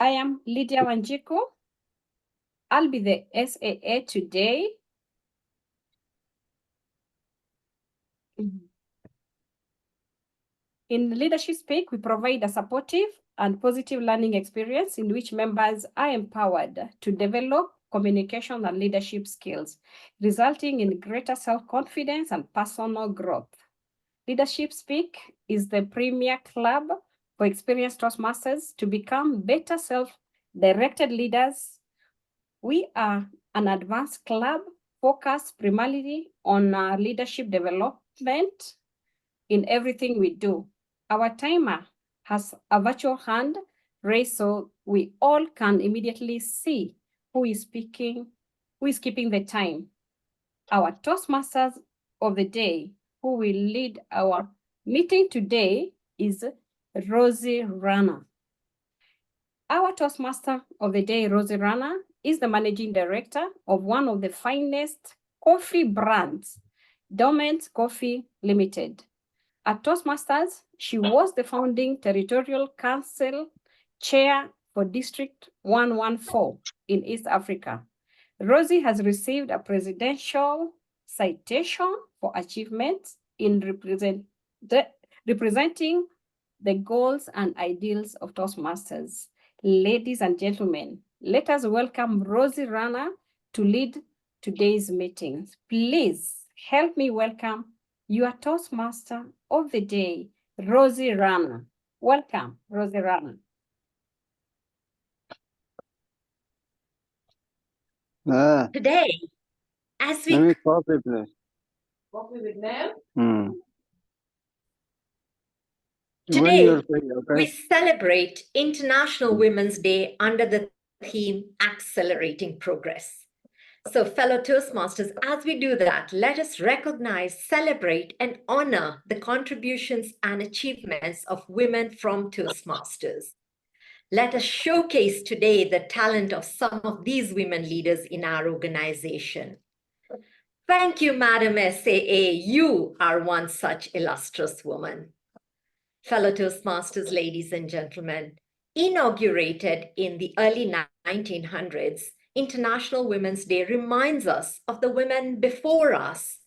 I am Lydia Wanjiku. I'll be the SAA today. In Leadership Speak, we provide a supportive and positive learning experience in which members are empowered to develop communication and leadership skills, resulting in greater self-confidence and personal growth. Leadership Speak is the premier club for experienced Toastmasters to become better self-directed leaders. We are an advanced club focused primarily on leadership development in everything we do. Our timer has a virtual hand raised so we all can immediately see who is speaking, who is keeping the time. Our Toastmasters of the day, who will lead our meeting today, is Rozy Rana. Our Toastmaster of the day, Rozy Rana, is the managing director of one of the finest coffee brands, Dormant Coffee Limited. At Toastmasters, she was the founding Territorial Council Chair for District 114 in East Africa. Rozy has received a presidential citation for achievements in representing the goals and ideals of Toastmasters. Ladies and gentlemen, let us welcome Rozy Rana to lead today's meetings. Please help me welcome your Toastmaster of the day, Rozy Rana. Welcome, Rozy Rana. Today, as we Today, we celebrate International Women's Day under the theme Accelerating Progress. So fellow Toastmasters, as we do that, let us recognize, celebrate, and honor the contributions and achievements of women from Toastmasters. Let us showcase today the talent of some of these women leaders in our organization. Thank you, Madam SAA. You are one such illustrious woman. Fellow Toastmasters, ladies and gentlemen, inaugurated in the early 1900s, International Women's Day reminds us of the women before us,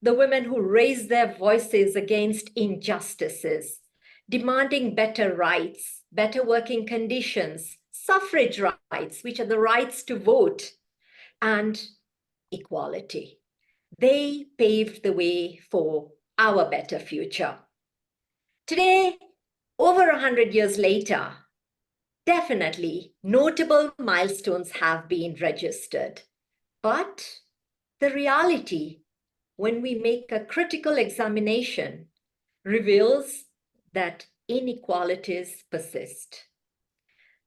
the women who raised their voices against injustices, demanding better rights, better working conditions, suffrage rights, which are the rights to vote, and equality. They paved the way for our better future. Today, over 100 years later, definitely notable milestones have been registered. But the reality, when we make a critical examination, reveals that inequalities persist.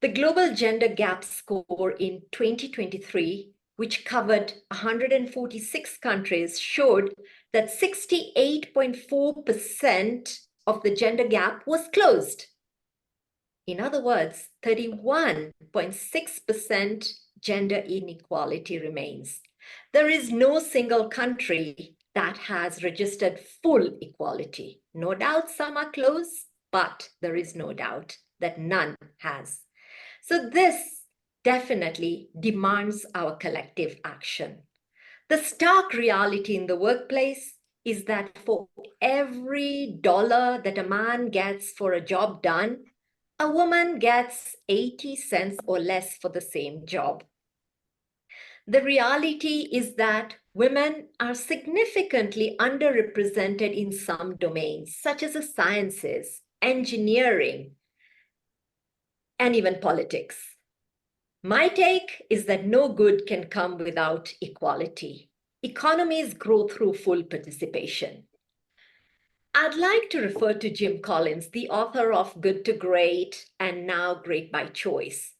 The Global Gender Gap Score in 2023, which covered 146 countries, showed that 68.4% of the gender gap was closed. In other words, 31.6% gender inequality remains. There is no single country that has registered full equality. No doubt some are close, but there is no doubt that none has. So this definitely demands our collective action. The stark reality in the workplace is that for every dollar that a man gets for a job done, a woman gets 80 cents or less for the same job. The reality is that women are significantly underrepresented in some domains, such as the sciences, engineering, and even politics. My take is that no good can come without equality. Economies grow through full participation. I'd like to refer to Jim Collins, the author of Good to Great and now Great by Choice.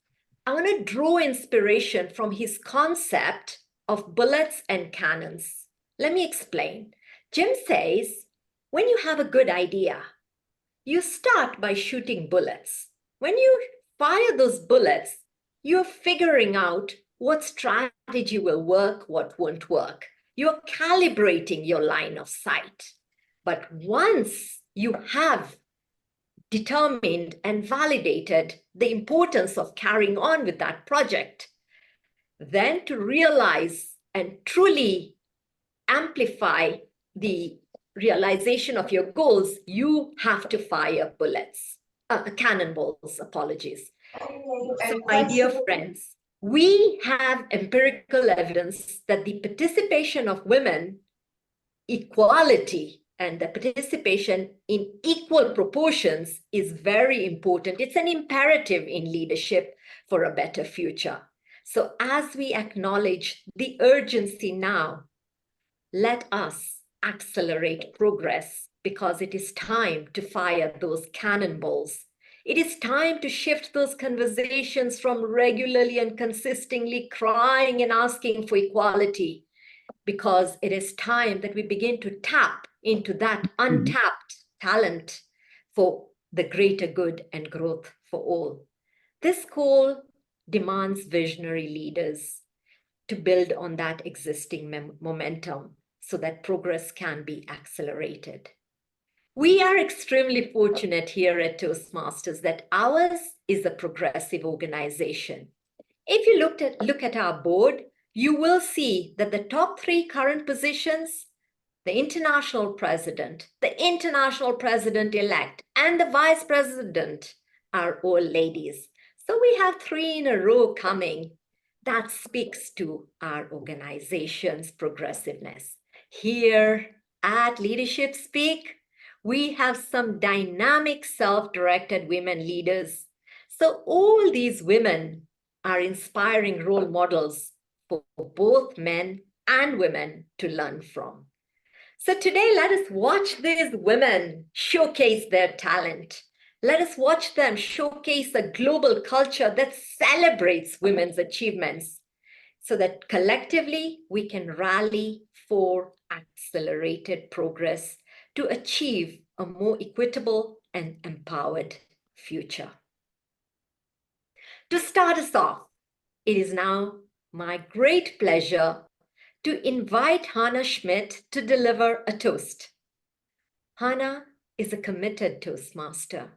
I want to draw inspiration from his concept of bullets and cannons. Let me explain. Jim says, when you have a good idea, you start by shooting bullets. When you fire those bullets, you're figuring out what strategy will work, what won't work. You're calibrating your line of sight. But once you have determined and validated the importance of carrying on with that project, then to realize and truly amplify the realization of your goals, you have to fire cannonballs, apologies. So, my dear friends, we have empirical evidence that the participation of women, equality, and the participation in equal proportions is very important. It's an imperative in leadership for a better future. So as we acknowledge the urgency now, let us accelerate progress, because it is time to fire those cannonballs. It is time to shift those conversations from regularly and consistently crying and asking for equality, because it is time that we begin to tap into that untapped talent for the greater good and growth for all. This call demands visionary leaders to build on that existing momentum so that progress can be accelerated. We are extremely fortunate here at Toastmasters that ours is a progressive organization. If you look at our board, you will see that the top 3 current positions, the international president, the international president-elect, and the vice president, are all ladies. So we have 3 in a row coming. That speaks to our organization's progressiveness. Here at Leadership Speak, we have some dynamic, self-directed women leaders. So all these women are inspiring role models for both men and women to learn from. So today, let us watch these women showcase their talent. Let us watch them showcase a global culture that celebrates women's achievements, so that collectively we can rally for accelerated progress to achieve a more equitable and empowered future. To start us off, it is now my great pleasure to invite Hannah Schmidt to deliver a toast. Hannah is a committed Toastmaster.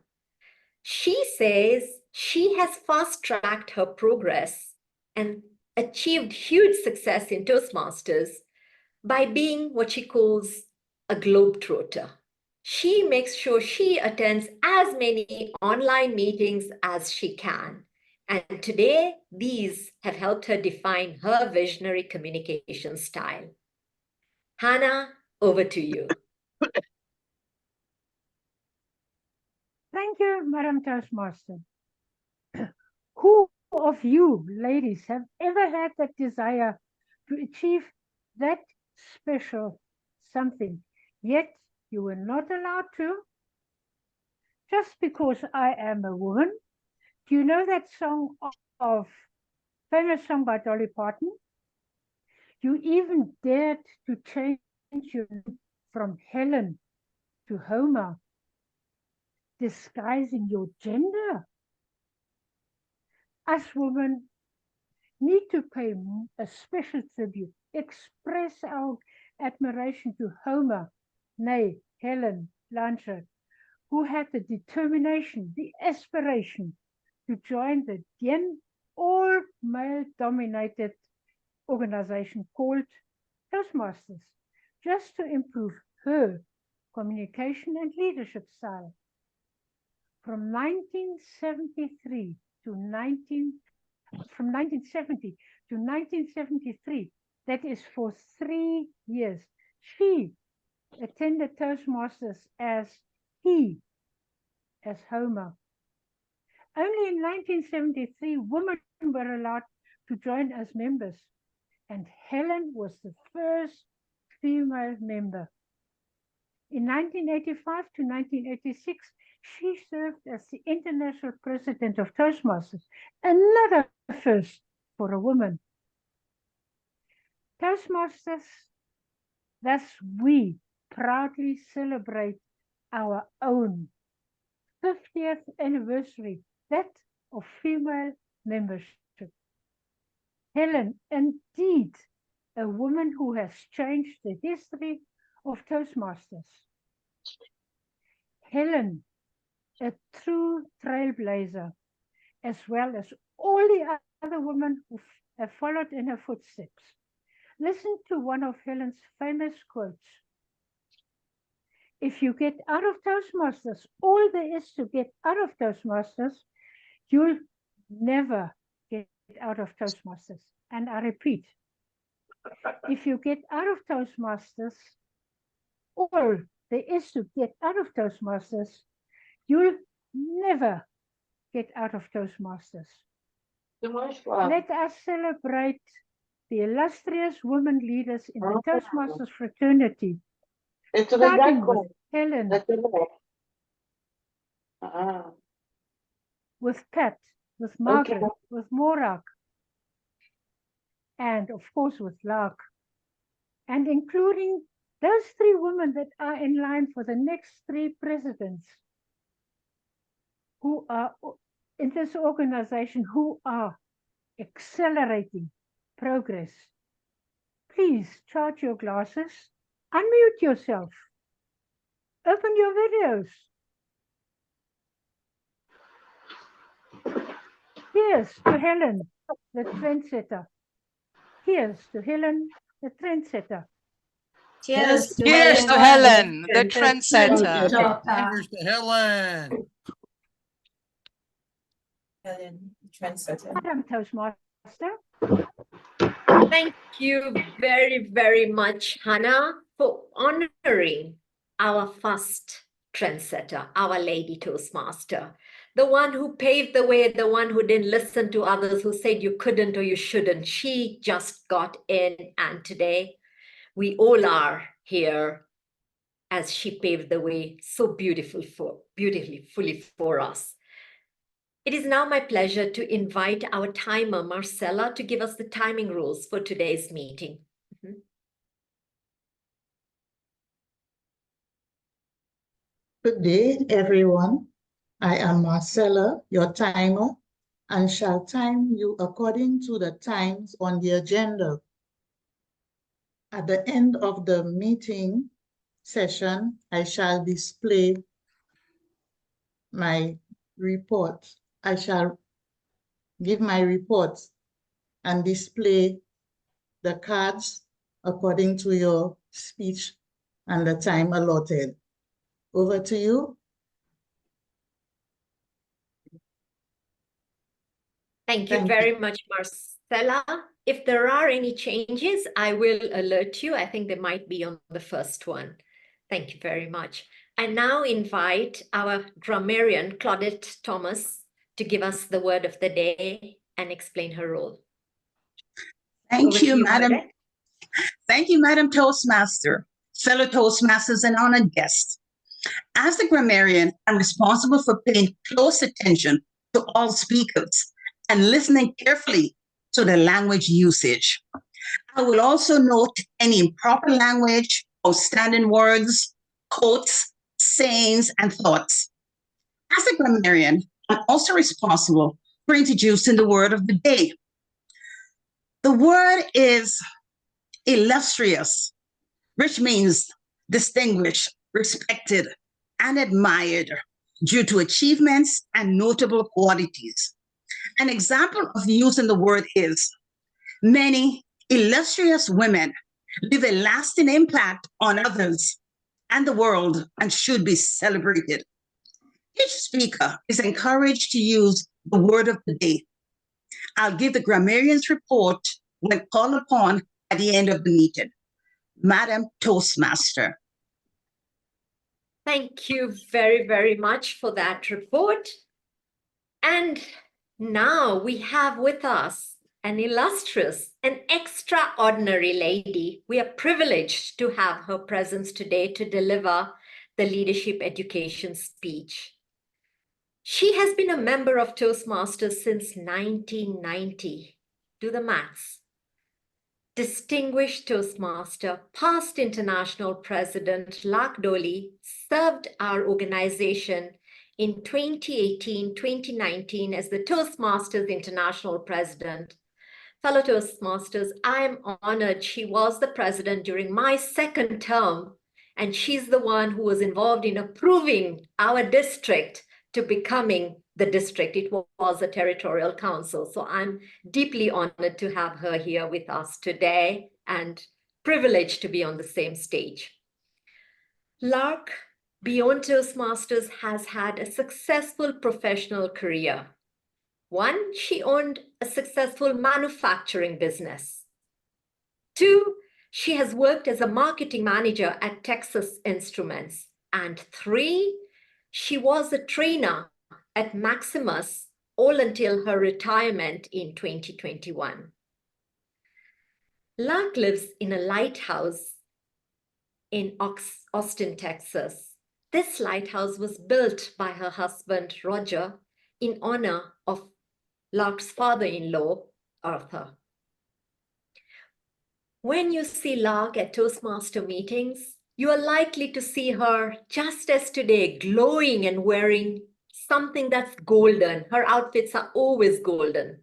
She says she has fast-tracked her progress and achieved huge success in Toastmasters by being what she calls a globetrotter. She makes sure she attends as many online meetings as she can. And today, these have helped her define her visionary communication style. Hannah, over to you. Thank you, Madam Toastmaster. Who of you, ladies, have ever had that desire to achieve that special something, yet you were not allowed to? Just because I am a woman? Do you know that song of famous song by Dolly Parton? You even dared to change your name from Helen to Homer, disguising your gender. Us women need to pay a special tribute, express our admiration to Homer, nay, Helen Blanchard, who had the determination, the aspiration to join the then all-male-dominated organization called Toastmasters, just to improve her communication and leadership style. From 1970 to 1973, that is for 3 years, she attended Toastmasters as Homer. Only in 1973, women were allowed to join as members, and Helen was the first female member. In 1985 to 1986, she served as the international president of Toastmasters, another first for a woman. Toastmasters, thus we proudly celebrate our own 50th anniversary, that of female membership. Helen, indeed, a woman who has changed the history of Toastmasters. Helen a true trailblazer, as well as all the other women who have followed in her footsteps. Listen to one of Helen's famous quotes. If you get out of Toastmasters all there is to get out of Toastmasters, you'll never get out of Toastmasters. And I repeat, if you get out of Toastmasters all there is to get out of Toastmasters, you'll never get out of Toastmasters. Let us celebrate the illustrious women leaders in the Toastmasters fraternity, starting with Helen, with Pat, with Margaret, with Morak, and of course with Lark, and including those 3 women that are in line for the next 3 presidents who are in this organization, who are accelerating progress. Please charge your glasses, unmute yourself, open your videos. Here's to Helen, the trendsetter. Here's to Helen, the trendsetter. Cheers to Helen, the trendsetter. Cheers to Helen. Helen, the trendsetter. Madam Toastmaster. Thank you very, very much, Hannah, for honoring our first trendsetter, our lady Toastmaster, the one who paved the way, the one who didn't listen to others who said you couldn't or you shouldn't. She just got in, and today we all are here as she paved the way so beautifully for us. It is now my pleasure to invite our timer, Marcella, to give us the timing rules for today's meeting. Good day, everyone. I am Marcella, your timer, and shall time you according to the times on the agenda. At the end of the meeting session, I shall display my report. I shall give my reports and display the cards according to your speech and the time allotted. Over to you. Thank you very much, Marcella. If there are any changes, I will alert you. I think they might be on the first one. Thank you very much. I now invite our grammarian, Claudette Thomas, to give us the word of the day and explain her role. Thank you, Madam. Thank you, Madam Toastmaster, fellow Toastmasters and honored guests. As the grammarian, I'm responsible for paying close attention to all speakers and listening carefully to the language usage. I will also note any improper language, outstanding words, quotes, sayings, and thoughts. As a grammarian, I'm also responsible for introducing the word of the day. The word is illustrious, which means distinguished, respected, and admired due to achievements and notable qualities. An example of using the word is, many illustrious women leave a lasting impact on others and the world and should be celebrated. Each speaker is encouraged to use the word of the day. I'll give the grammarian's report when called upon at the end of the meeting. Madam Toastmaster. Thank you very, very much for that report. And now we have with us an illustrious, an extraordinary lady. We are privileged to have her presence today to deliver the leadership education speech. She has been a member of Toastmasters since 1990. Do the maths. Distinguished Toastmaster, past international president Lark Doley served our organization in 2018-2019 as the Toastmasters International President. Fellow Toastmasters, I am honored she was the president during my second term, and she's the one who was involved in approving our district to becoming the district. It was a territorial council. So I'm deeply honored to have her here with us today and privileged to be on the same stage. Lark, beyond Toastmasters, has had a successful professional career. One, she owned a successful manufacturing business. Two, she has worked as a marketing manager at Texas Instruments. And three, she was a trainer at Maximus all until her retirement in 2021. Lark lives in a lighthouse in Austin, Texas. This lighthouse was built by her husband, Roger, in honor of Lark's father-in-law, Arthur. When you see Lark at Toastmaster meetings, you are likely to see her just as today, glowing and wearing something that's golden. Her outfits are always golden.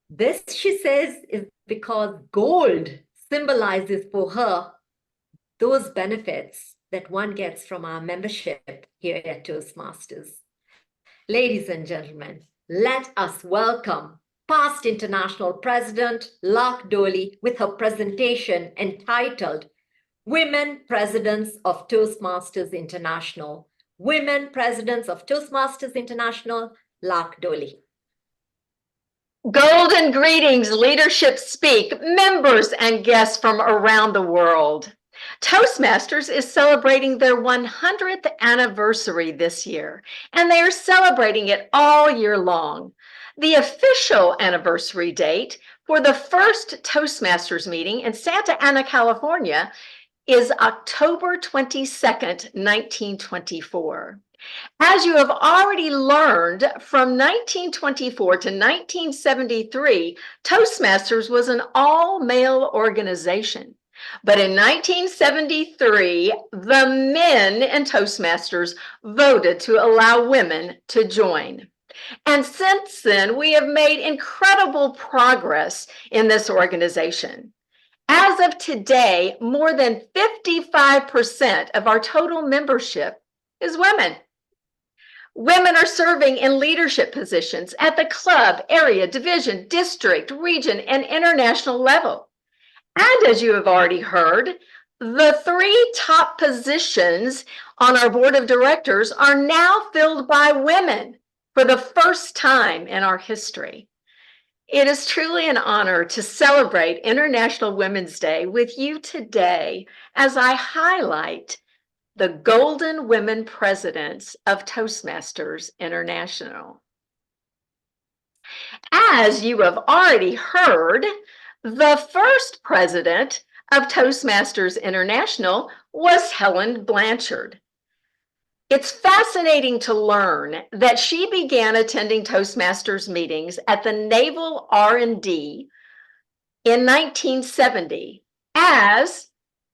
This, she says, is because gold symbolizes for her those benefits that one gets from our membership here at Toastmasters. Ladies and gentlemen, let us welcome past international president Lark Doley with her presentation entitled Women Presidents of Toastmasters International. Women Presidents of Toastmasters International, Lark Doley. Golden greetings, Leadership Speak, members and guests from around the world. Toastmasters is celebrating their 100th anniversary this year, and they are celebrating it all year long. The official anniversary date for the first Toastmasters meeting in Santa Ana, California is October 22nd, 1924. As you have already learned, from 1924 to 1973, Toastmasters was an all-male organization. But in 1973, the men in Toastmasters voted to allow women to join. And since then, we have made incredible progress in this organization. As of today, more than 55% of our total membership is women. Women are serving in leadership positions at the club, area, division, district, region, and international level. And as you have already heard, the 3 top positions on our board of directors are now filled by women for the first time in our history. It is truly an honor to celebrate International Women's Day with you today as I highlight the Golden Women Presidents of Toastmasters International. As you have already heard, the first president of Toastmasters International was Helen Blanchard. It's fascinating to learn that she began attending Toastmasters meetings at the Naval R&D in 1970, as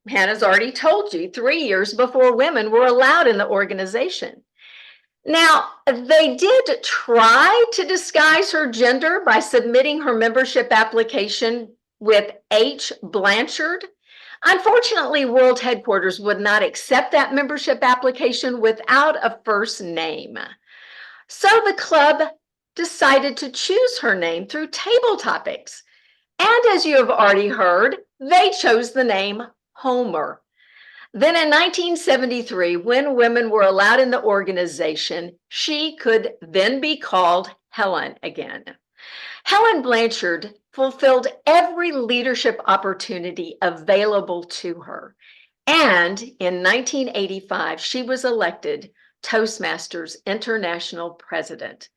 Hannah's already told you, 3 years before women were allowed in the organization. Now, they did try to disguise her gender by submitting her membership application with H. Blanchard. Unfortunately, World Headquarters would not accept that membership application without a first name. So the club decided to choose her name through table topics. And as you have already heard, they chose the name Homer. Then in 1973, when women were allowed in the organization, she could then be called Helen again. Helen Blanchard fulfilled every leadership opportunity available to her. And in 1985, she was elected Toastmasters International President.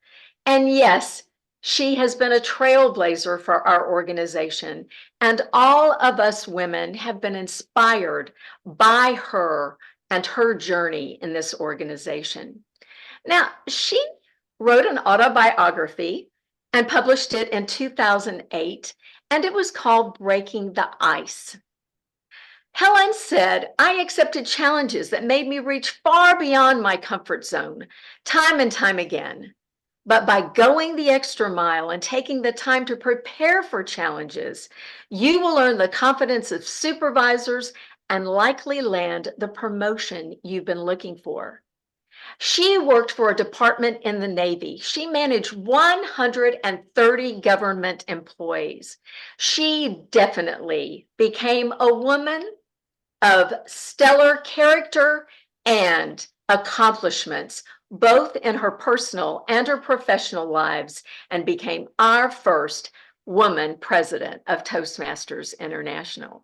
And yes, she has been a trailblazer for our organization, and all of us women have been inspired by her and her journey in this organization. Now, she wrote an autobiography and published it in 2008, and it was called Breaking the Ice. Helen said, I accepted challenges that made me reach far beyond my comfort zone, time and time again. But by going the extra mile and taking the time to prepare for challenges, you will earn the confidence of supervisors and likely land the promotion you've been looking for. She worked for a department in the Navy. She managed 130 government employees. She definitely became a woman of stellar character and accomplishments, both in her personal and her professional lives, and became our first woman president of Toastmasters International.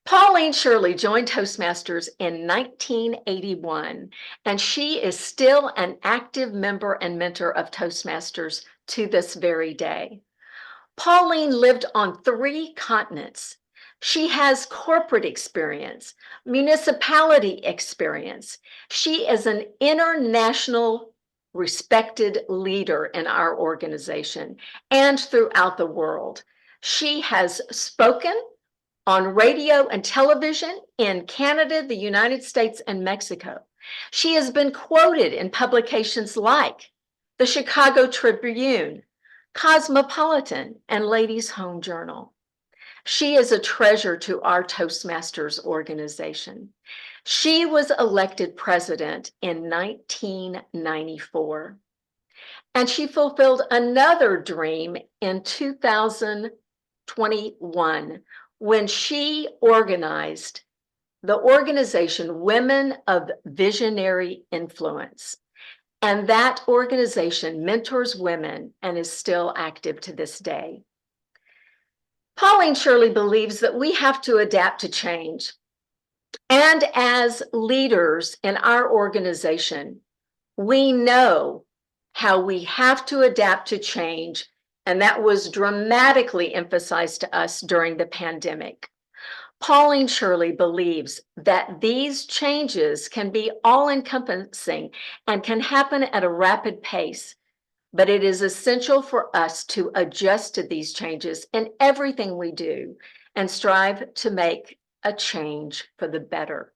Pauline Shirley joined Toastmasters in 1981, and she is still an active member and mentor of Toastmasters to this very day. Pauline lived on 3 continents. She has corporate experience, municipality experience. She is an international respected leader in our organization and throughout the world. She has spoken on radio and television in Canada, the United States, and Mexico. She has been quoted in publications like the Chicago Tribune, Cosmopolitan, and Ladies' Home Journal. She is a treasure to our Toastmasters organization. She was elected president in 1994, and she fulfilled another dream in 2021 when she organized the organization Women of Visionary Influence. And that organization mentors women and is still active to this day. Pauline Shirley believes that we have to adapt to change. And as leaders in our organization, we know how we have to adapt to change, and that was dramatically emphasized to us during the pandemic. Pauline Shirley believes that these changes can be all-encompassing and can happen at a rapid pace, but it is essential for us to adjust to these changes in everything we do and strive to make a change for the better.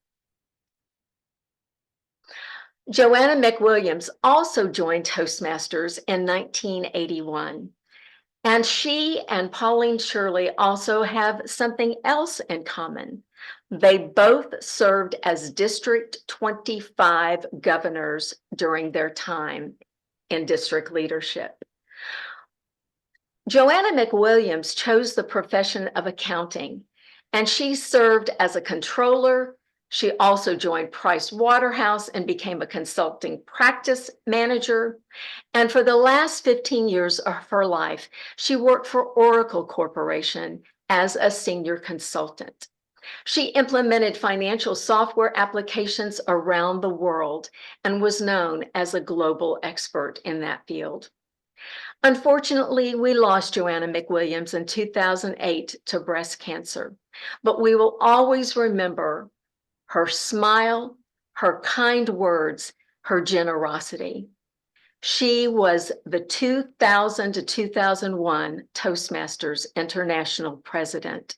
Joanna McWilliams also joined Toastmasters in 1981. And she and Pauline Shirley also have something else in common. They both served as District 25 governors during their time in district leadership. Joanna McWilliams chose the profession of accounting, and she served as a controller. She also joined Price Waterhouse and became a consulting practice manager. And for the last 15 years of her life, she worked for Oracle Corporation as a senior consultant. She implemented financial software applications around the world and was known as a global expert in that field. Unfortunately, we lost Joanna McWilliams in 2008 to breast cancer, but we will always remember her smile, her kind words, her generosity. She was the 2000 to 2001 Toastmasters International president.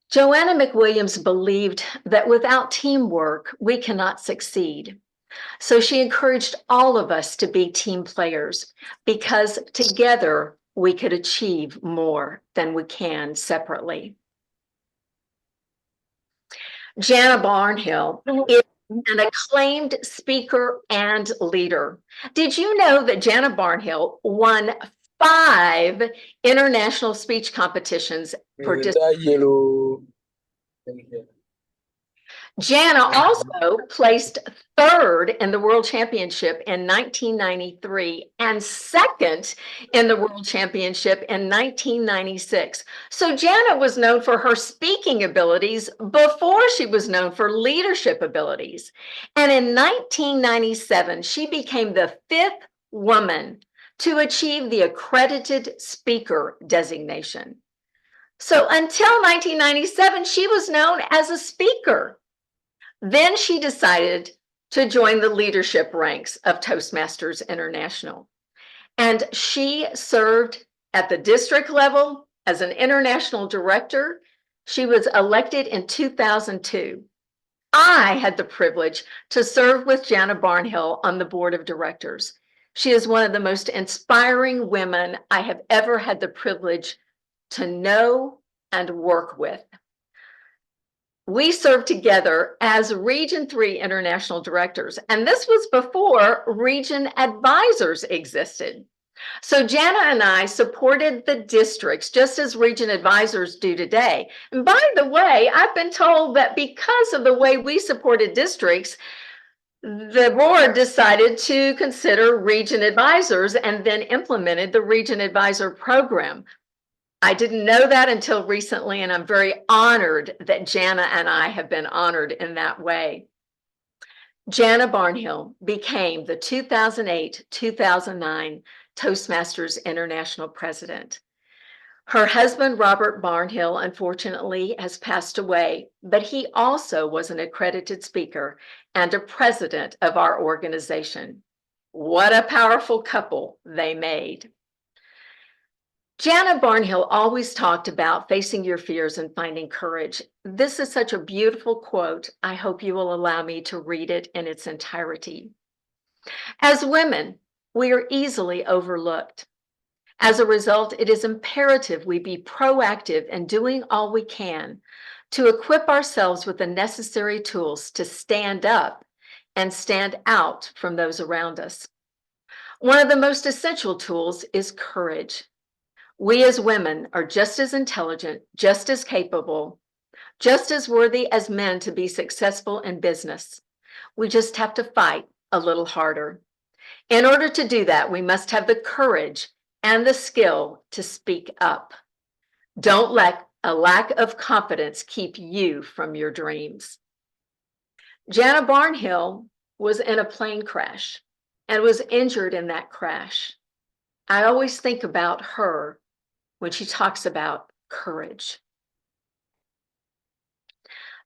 Joanna McWilliams believed that without teamwork, we cannot succeed. So she encouraged all of us to be team players because together we could achieve more than we can separately. Jana Barnhill is an acclaimed speaker and leader. Did you know that Jana Barnhill won 5 international speech competitions for Jana also placed 3rd in the World Championship in 1993 and 2nd in the World Championship in 1996. So Jana was known for her speaking abilities before she was known for leadership abilities. And in 1997, she became the 5th woman to achieve the accredited speaker designation. So until 1997, she was known as a speaker. Then she decided to join the leadership ranks of Toastmasters International. And she served at the district level as an international director. She was elected in 2002. I had the privilege to serve with Jana Barnhill on the board of directors. She is one of the most inspiring women I have ever had the privilege to know and work with. we served together as Region 3 International Directors, and this was before Region Advisors existed. So Jana and I supported the districts just as Region Advisors do today. And by the way, I've been told that because of the way we supported districts, the board decided to consider Region Advisors and then implemented the Region Advisor program. I didn't know that until recently, and I'm very honored that Jana and I have been honored in that way. Jana Barnhill became the 2008-2009 Toastmasters International President. Her husband, Robert Barnhill, unfortunately has passed away, but he also was an accredited speaker and a president of our organization. What a powerful couple they made. Jana Barnhill always talked about facing your fears and finding courage. This is such a beautiful quote. I hope you will allow me to read it in its entirety. As women, we are easily overlooked. As a result, it is imperative we be proactive in doing all we can to equip ourselves with the necessary tools to stand up and stand out from those around us. One of the most essential tools is courage. We as women are just as intelligent, just as capable, just as worthy as men to be successful in business. We just have to fight a little harder. In order to do that, we must have the courage and the skill to speak up. Don't let a lack of confidence keep you from your dreams. Jana Barnhill was in a plane crash and was injured in that crash. I always think about her when she talks about courage.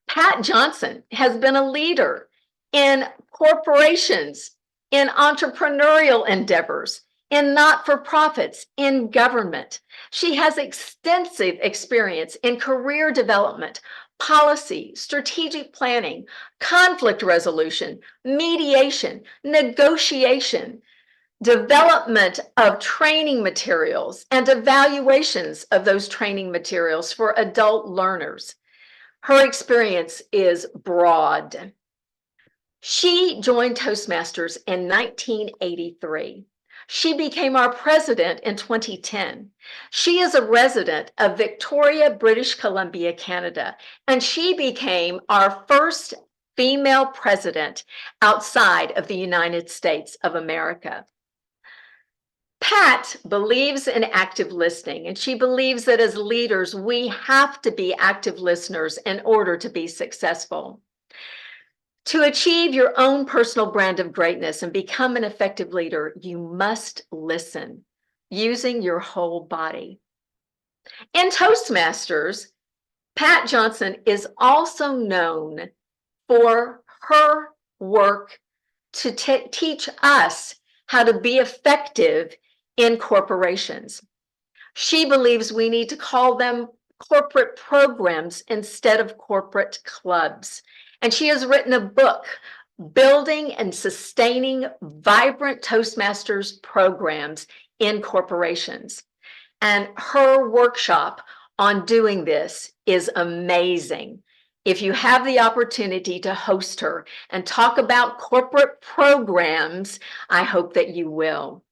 Pat Johnson has been a leader in corporations, in entrepreneurial endeavors, in not-for-profits, in government. She has extensive experience in career development, policy, strategic planning, conflict resolution, mediation, negotiation, development of training materials, and evaluations of those training materials for adult learners. Her experience is broad. She joined Toastmasters in 1983. She became our president in 2010. She is a resident of Victoria, British Columbia, Canada, and she became our first female president outside of the United States of America. Pat believes in active listening, and she believes that as leaders, we have to be active listeners in order to be successful. To achieve your own personal brand of greatness and become an effective leader, you must listen using your whole body. In Toastmasters, Pat Johnson is also known for her work to teach us how to be effective in corporations. She believes we need to call them corporate programs instead of corporate clubs. And she has written a book, Building and Sustaining Vibrant Toastmasters Programs in Corporations. And her workshop on doing this is amazing. If you have the opportunity to host her and talk about corporate programs, I hope that you will.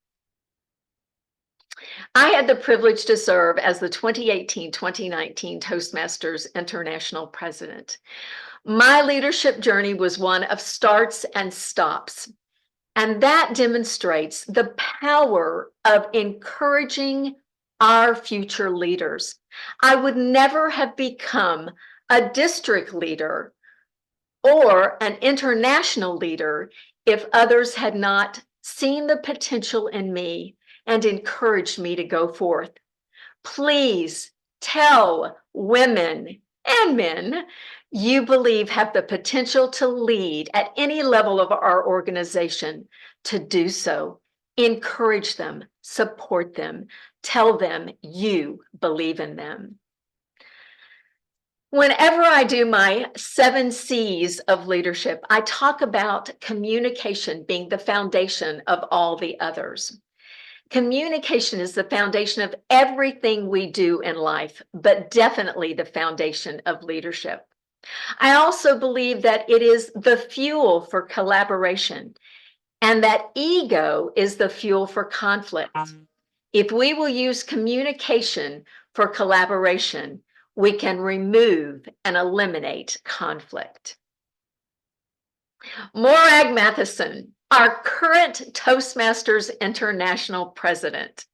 I had the privilege to serve as the 2018-2019 Toastmasters International President. My leadership journey was one of starts and stops, and that demonstrates the power of encouraging our future leaders. I would never have become a district leader or an international leader if others had not seen the potential in me and encouraged me to go forth. Please tell women and men you believe have the potential to lead at any level of our organization to do so. Encourage them, support them, tell them you believe in them. Whenever I do my 7 C's of leadership, I talk about communication being the foundation of all the others. Communication is the foundation of everything we do in life, but definitely the foundation of leadership. I also believe that it is the fuel for collaboration and that ego is the fuel for conflict. If we will use communication for collaboration, we can remove and eliminate conflict. Morag Matheson, our current Toastmasters International president.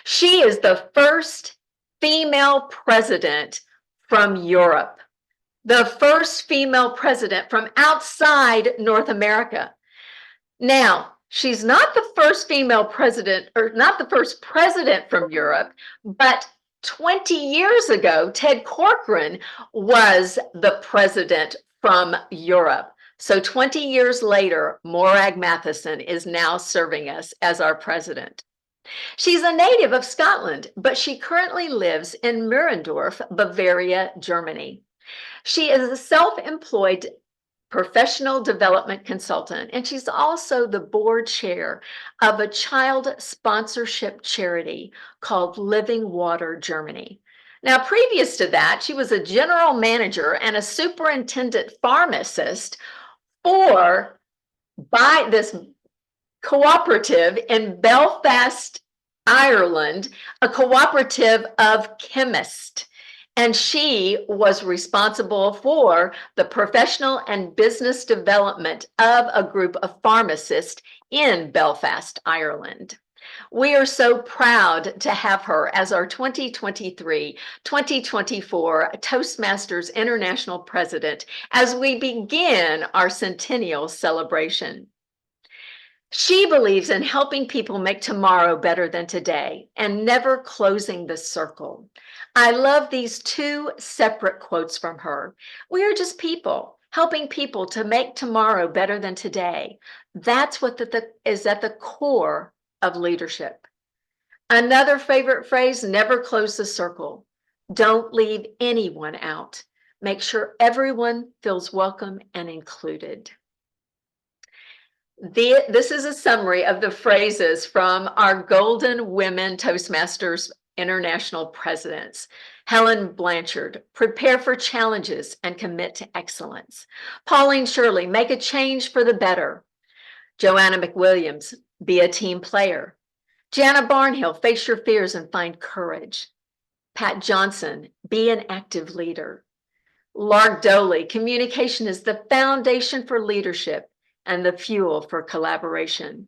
She is the first female president from Europe, the first female president from outside North America. Now, she's not the first female president, or not the first president from Europe, but 20 years ago, Ted Corcoran was the president from Europe. So 20 years later, Morag Matheson is now serving us as our president. She's a native of Scotland, but she currently lives in Murendorf, Bavaria, Germany. She is a self-employed professional development consultant, and she's also the board chair of a child sponsorship charity called Living Water Germany. Now, previous to that, she was a general manager and a superintendent pharmacist for this cooperative in Belfast, Ireland, a cooperative of chemists. And she was responsible for the professional and business development of a group of pharmacists in Belfast, Ireland. We are so proud to have her as our 2023-2024 Toastmasters International President as we begin our centennial celebration. She believes in helping people make tomorrow better than today and never closing the circle. I love these two separate quotes from her. We are just people, helping people to make tomorrow better than today. That's what is at the core of leadership. Another favorite phrase, never close the circle. Don't leave anyone out. Make sure everyone feels welcome and included. This is a summary of the phrases from our Golden Women Toastmasters International Presidents. Helen Blanchard, prepare for challenges and commit to excellence. Pauline Shirley, make a change for the better. Joanna McWilliams, be a team player. Jana Barnhill, face your fears and find courage. Pat Johnson, be an active leader. Lark Doley, communication is the foundation for leadership and the fuel for collaboration.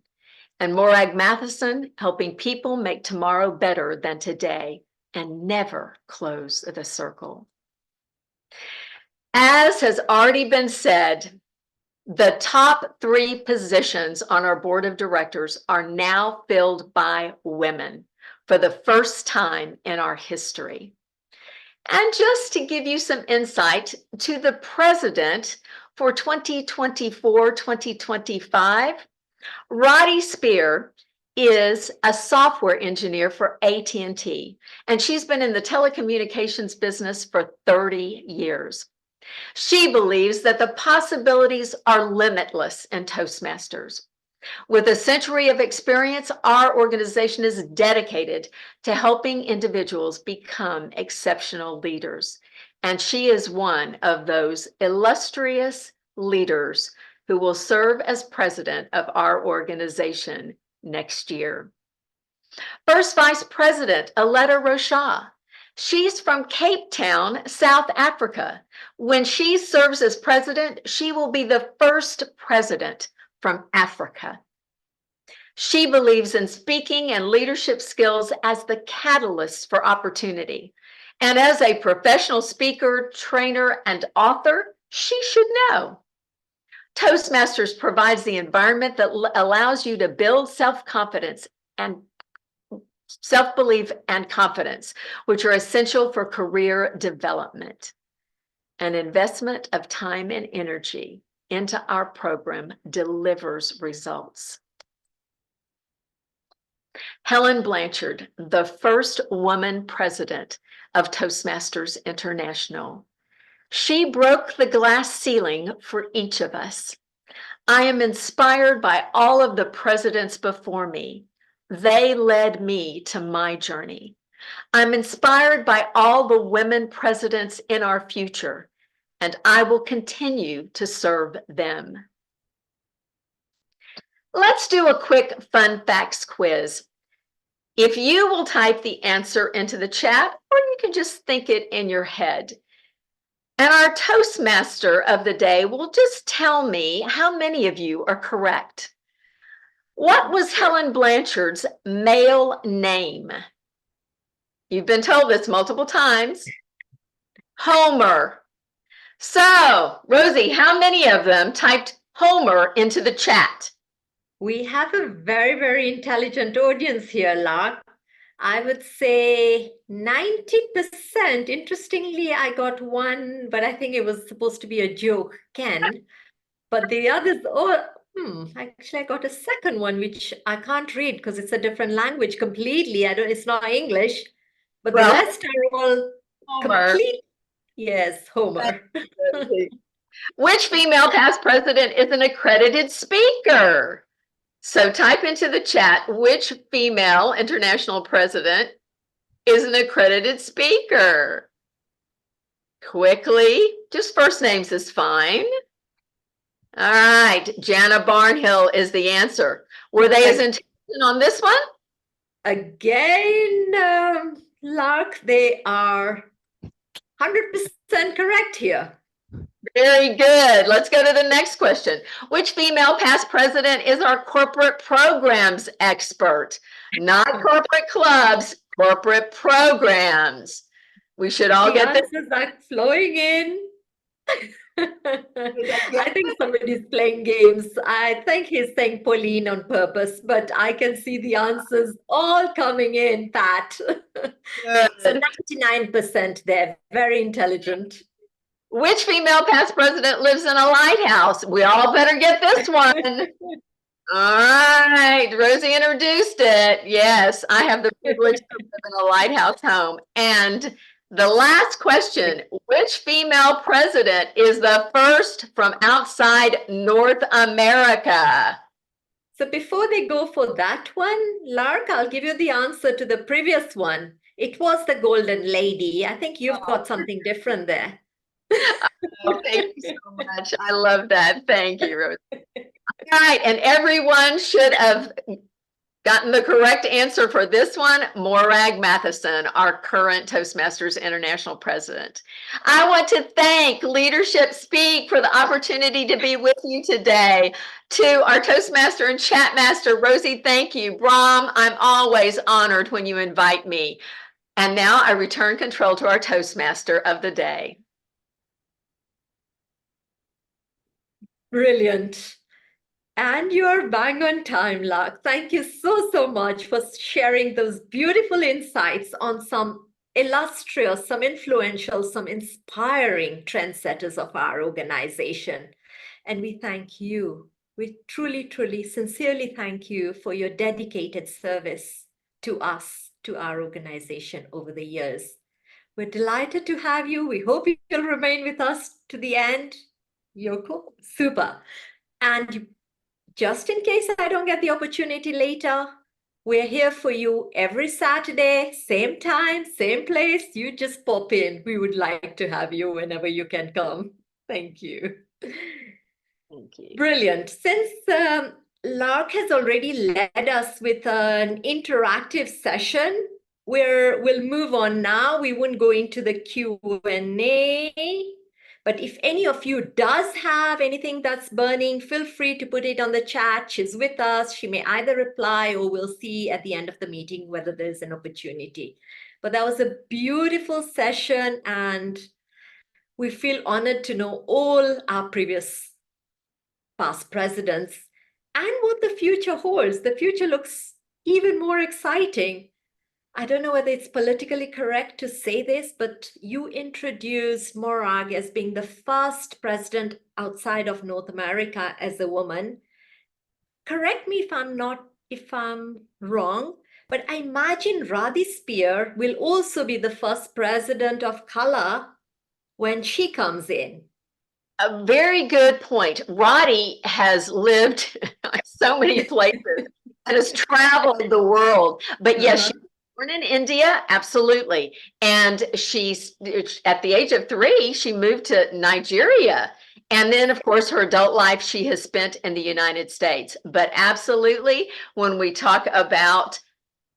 And Morag Matheson, helping people make tomorrow better than today and never close the circle. As has already been said, the top 3 positions on our board of directors are now filled by women for the first time in our history. And just to give you some insight to the president for 2024-2025, Roddy Spear is a software engineer for AT&T, and she's been in the telecommunications business for 30 years. She believes that the possibilities are limitless in Toastmasters. With a century of experience, our organization is dedicated to helping individuals become exceptional leaders. And she is one of those illustrious leaders who will serve as president of our organization next year. First Vice President, Aletta Rocha. She's from Cape Town, South Africa. When she serves as president, she will be the first president from Africa. She believes in speaking and leadership skills as the catalyst for opportunity. And as a professional speaker, trainer, and author, she should know. Toastmasters provides the environment that allows you to build self-confidence and self-belief and confidence, which are essential for career development. An investment of time and energy into our program delivers results. Helen Blanchard, the first woman president of Toastmasters International. She broke the glass ceiling for each of us. I am inspired by all of the presidents before me. They led me to my journey. I'm inspired by all the women presidents in our future. and I will continue to serve them. Let's do a quick fun facts quiz. If you will type the answer into the chat, or you can just think it in your head. And our Toastmaster of the day will just tell me how many of you are correct. What was Helen Blanchard's male name? You've been told this multiple times. Homer. So, Rosie, how many of them typed Homer into the chat? We have a very, very intelligent audience here, Lark. I would say 90%. Interestingly, I got one, but I think it was supposed to be a joke, Ken. But the others, actually, I got a second one, which I can't read because it's a different language completely. It's not English, but the rest are all Homer. complete. Yes, Homer. Which female past president is an accredited speaker? So type into the chat, which female international president is an accredited speaker? Quickly, just first names is fine. All right, Jana Barnhill is the answer. Were they as intelligent on this one? Again, Lark, they are 100% correct here. Very good. Let's go to the next question. Which female past president is our corporate programs expert? Not corporate clubs, corporate programs. We should all get this. The answers are flowing in. I think somebody's playing games. I think he's saying Pauline on purpose, but I can see the answers all coming in, Pat. So 99% there. Very intelligent. Which female past president lives in a lighthouse? We all better get this one. All right, Rosie introduced it. Yes, I have the privilege to live in a lighthouse home. And the last question, which female president is the first from outside North America? So before they go for that one, Lark, I'll give you the answer to the previous one. It was the Golden Lady. I think you've got something different there. Oh, thank you so much. I love that. Thank you, Rosie. All right, and everyone should have gotten the correct answer for this one. Morag Matheson, our current Toastmasters International President. I want to thank Leadership Speak for the opportunity to be with you today. To our Toastmaster and Chatmaster, Rosie, thank you. Brahm, I'm always honored when you invite me. And now I return control to our Toastmaster of the day. Brilliant. And you're bang on time, Lark. Thank you so much for sharing those beautiful insights on some illustrious, some influential, some inspiring trendsetters of our organization. And we thank you. We truly, sincerely thank you for your dedicated service to us, to our organization over the years. We're delighted to have you. We hope you'll remain with us to the end. Yoko, super. And just in case I don't get the opportunity later, we're here for you every Saturday, same time, same place. You just pop in. We would like to have you whenever you can come. Thank you. Thank you. Brilliant. Since Lark has already led us with an interactive session, we'll move on now. We won't go into the Q&A. But if any of you does have anything that's burning, feel free to put it on the chat. She's with us. She may either reply or we'll see at the end of the meeting whether there's an opportunity. But that was a beautiful session and we feel honored to know all our previous past presidents and what the future holds. The future looks even more exciting. I don't know whether it's politically correct to say this, but you introduced Morag as being the first president outside of North America as a woman. Correct me if I'm wrong, but I imagine Radhi Spear will also be the first president of color when she comes in. A very good point. Radhi has lived so many places and has traveled the world, but yes, she's Born in India, absolutely. And she's at the age of 3, she moved to Nigeria. And then, of course, her adult life she has spent in the United States. But absolutely, when we talk about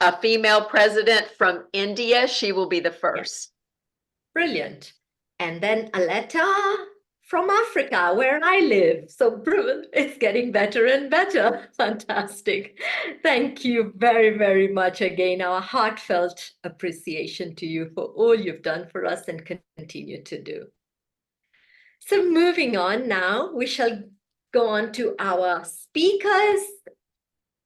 a female president from India, she will be the first. Brilliant. And then Aletta from Africa, where I live. So it's getting better and better. Fantastic. Thank you very, very much again. Our heartfelt appreciation to you for all you've done for us and continue to do. So moving on now, we shall go on to our speakers.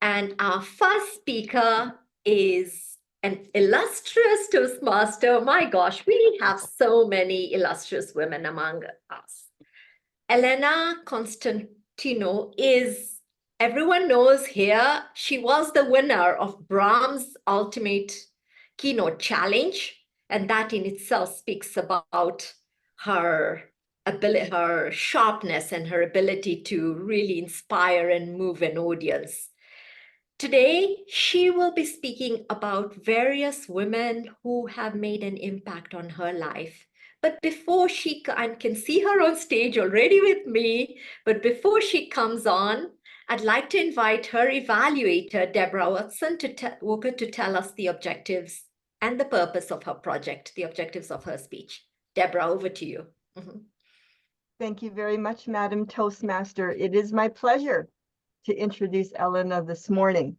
And our first speaker is an illustrious Toastmaster. My gosh, we have so many illustrious women among us. Elena Constantinou is, everyone knows here, she was the winner of Brahms' Ultimate Keynote Challenge. And that in itself speaks about her ability, her sharpness and her ability to really inspire and move an audience. Today, she will be speaking about various women who have made an impact on her life. But before she, I can see her on stage already with me, but before she comes on, I'd like to invite her evaluator, Deborah Walker, to tell us the objectives and the purpose of her project, the objectives of her speech. Deborah, over to you. Thank you very much, Madam Toastmaster. It is my pleasure to introduce Elena this morning.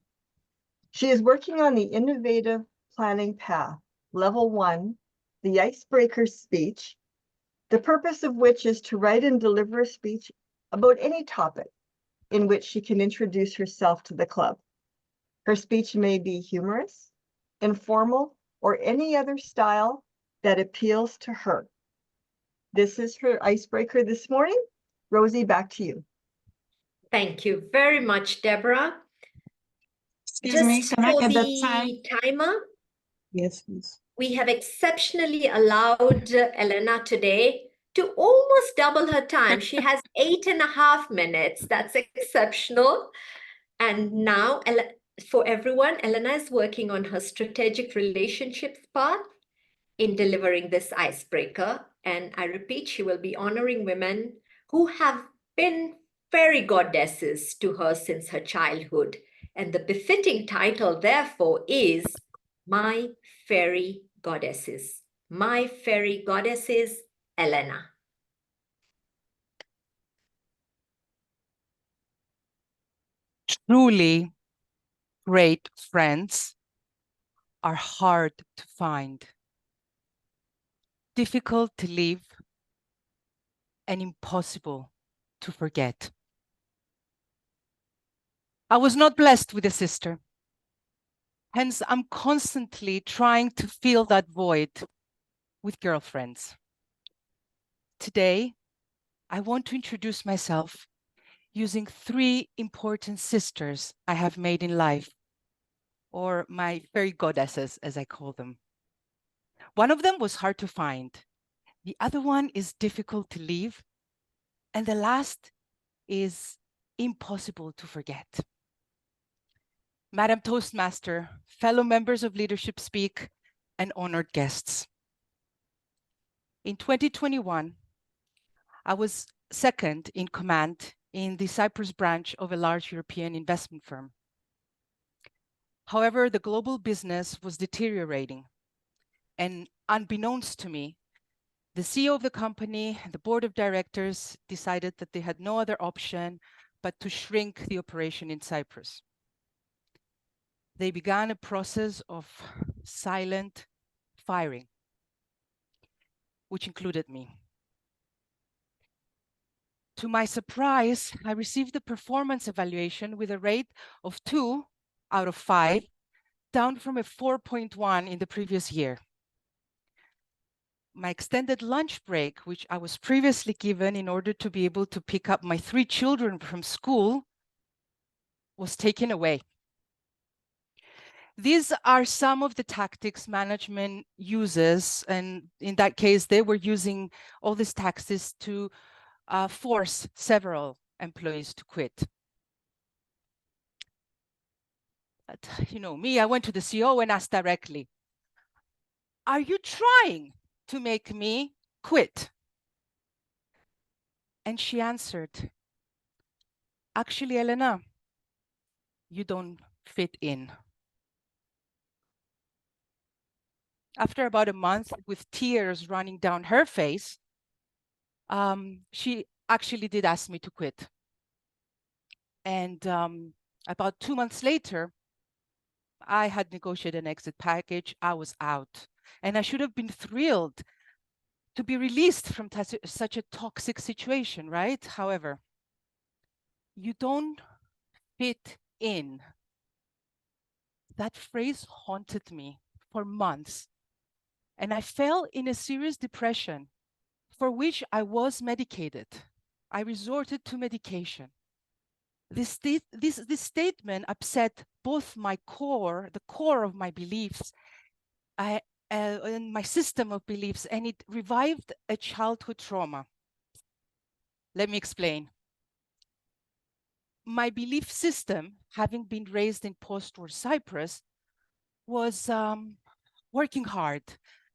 She is working on the Innovative Planning Path, Level 1, the Icebreaker Speech, the purpose of which is to write and deliver a speech about any topic in which she can introduce herself to the club. Her speech may be humorous, informal, or any other style that appeals to her. This is her icebreaker this morning. Rozy, back to you. Thank you very much, Deborah. Excuse me, can I get the time? Timer? Yes, please. We have exceptionally allowed Elena today to almost double her time. She has 8.5 minutes. That's exceptional. And now, for everyone, Elena is working on her strategic relationships path in delivering this icebreaker. And I repeat, she will be honoring women who have been fairy goddesses to her since her childhood. And the befitting title, therefore, is My Fairy Goddesses. My Fairy Goddesses, Elena. Truly great friends are hard to find, difficult to leave, and impossible to forget. I was not blessed with a sister. Hence, I'm constantly trying to fill that void with girlfriends. Today, I want to introduce myself using 3 important sisters I have made in life, or my fairy goddesses, as I call them. One of them was hard to find. The other one is difficult to leave. And the last is impossible to forget. Madam Toastmaster, fellow members of Leadership Speak, and honored guests. In 2021, I was second in command in the Cyprus branch of a large European investment firm. However, the global business was deteriorating, and unbeknownst to me, the CEO of the company and the board of directors decided that they had no other option but to shrink the operation in Cyprus. They began a process of silent firing, which included me. To my surprise, I received the performance evaluation with a rate of 2 out of 5, down from a 4.1 in the previous year. My extended lunch break, which I was previously given in order to be able to pick up my 3 children from school, was taken away. These are some of the tactics management uses, and in that case, they were using all these tactics to force several employees to quit. But you know me, I went to the CEO and asked directly, are you trying to make me quit? And she answered, actually, Elena, you don't fit in. After about a month with tears running down her face, she actually did ask me to quit. And about 2 months later, I had negotiated an exit package. I was out. And I should have been thrilled to be released from such a toxic situation, right? However, you don't fit in. That phrase haunted me for months. And I fell in a serious depression for which I was medicated. I resorted to medication. This statement upset both the core of my beliefs, and my system of beliefs, and it revived a childhood trauma. Let me explain. My belief system, having been raised in post-war Cyprus, was working hard,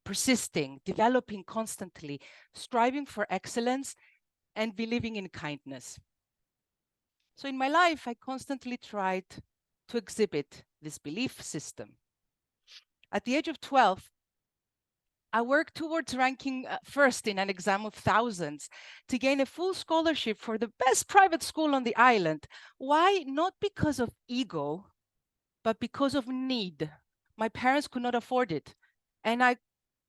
persisting, developing constantly, striving for excellence, and believing in kindness. So in my life, I constantly tried to exhibit this belief system. At the age of 12, I worked towards ranking first in an exam of thousands to gain a full scholarship for the best private school on the island. Why? Not because of ego, but because of need. My parents could not afford it. And I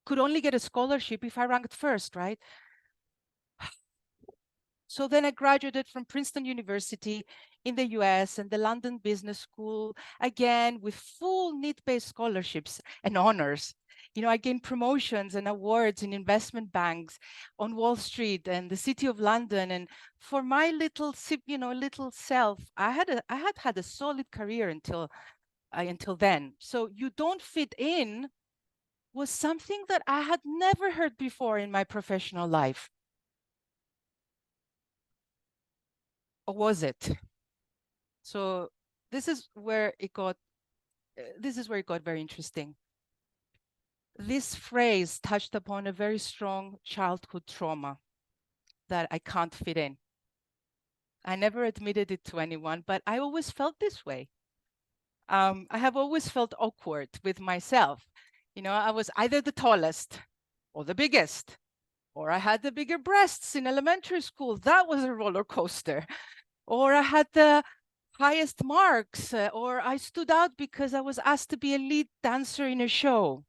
could only get a scholarship if I ranked first, right? So then I graduated from Princeton University in the US and the London Business School, again with full need-based scholarships and honors. You know, I gained promotions and awards in investment banks on Wall Street and the City of London. And for my little self, I had a solid career until then. So you don't fit in was something that I had never heard before in my professional life. Or was it? So this is where it got very interesting. This phrase touched upon a very strong childhood trauma that I can't fit in. I never admitted it to anyone, but I always felt this way. I have always felt awkward with myself. You know, I was either the tallest or the biggest, or I had the bigger breasts in elementary school. That was a roller coaster. Or I had the highest marks, or I stood out because I was asked to be a lead dancer in a show.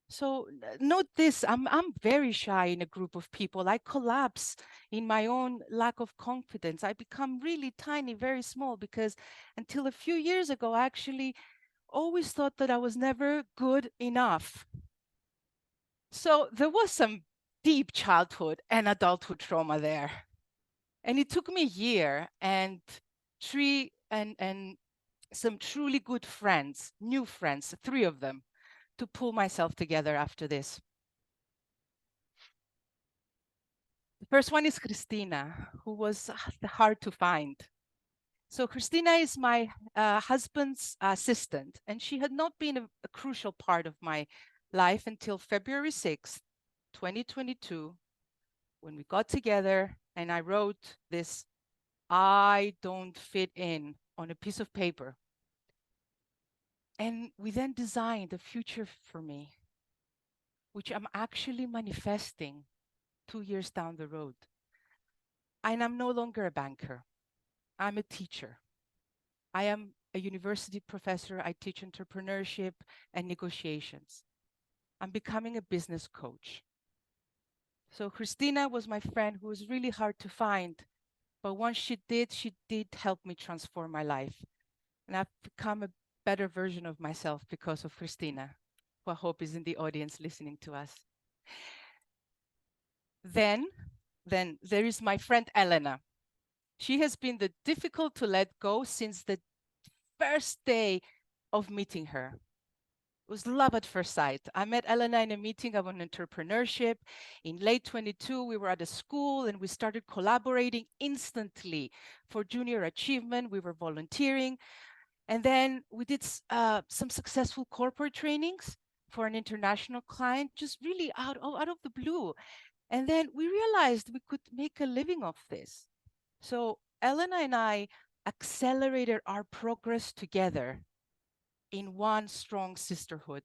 So note this, I'm very shy in a group of people. I collapse in my own lack of confidence. I become really tiny, very small, because until a few years ago, I actually always thought that I was never good enough. So there was some deep childhood and adulthood trauma there. And it took me a year and some truly good friends, new friends, 3 of them, to pull myself together after this. The first one is Christina, who was hard to find. So Christina is my husband's assistant, and she had not been a crucial part of my life until February 6th, 2022, when we got together and I wrote this, I don't fit in, on a piece of paper. And we then designed a future for me, which I'm actually manifesting 2 years down the road. And I'm no longer a banker. I'm a teacher. I am a university professor. I teach entrepreneurship and negotiations. I'm becoming a business coach. So Christina was my friend who was really hard to find. But once she did help me transform my life. And I've become a better version of myself because of Christina, who I hope is in the audience listening to us. Then there is my friend Elena. She has been the difficult to let go since the first day of meeting her. It was love at first sight. I met Elena in a meeting of an entrepreneurship. In late 22, we were at a school and we started collaborating instantly for junior achievement. We were volunteering. And then we did some successful corporate trainings for an international client, just really out of the blue. And then we realized we could make a living of this. So Elena and I accelerated our progress together in one strong sisterhood.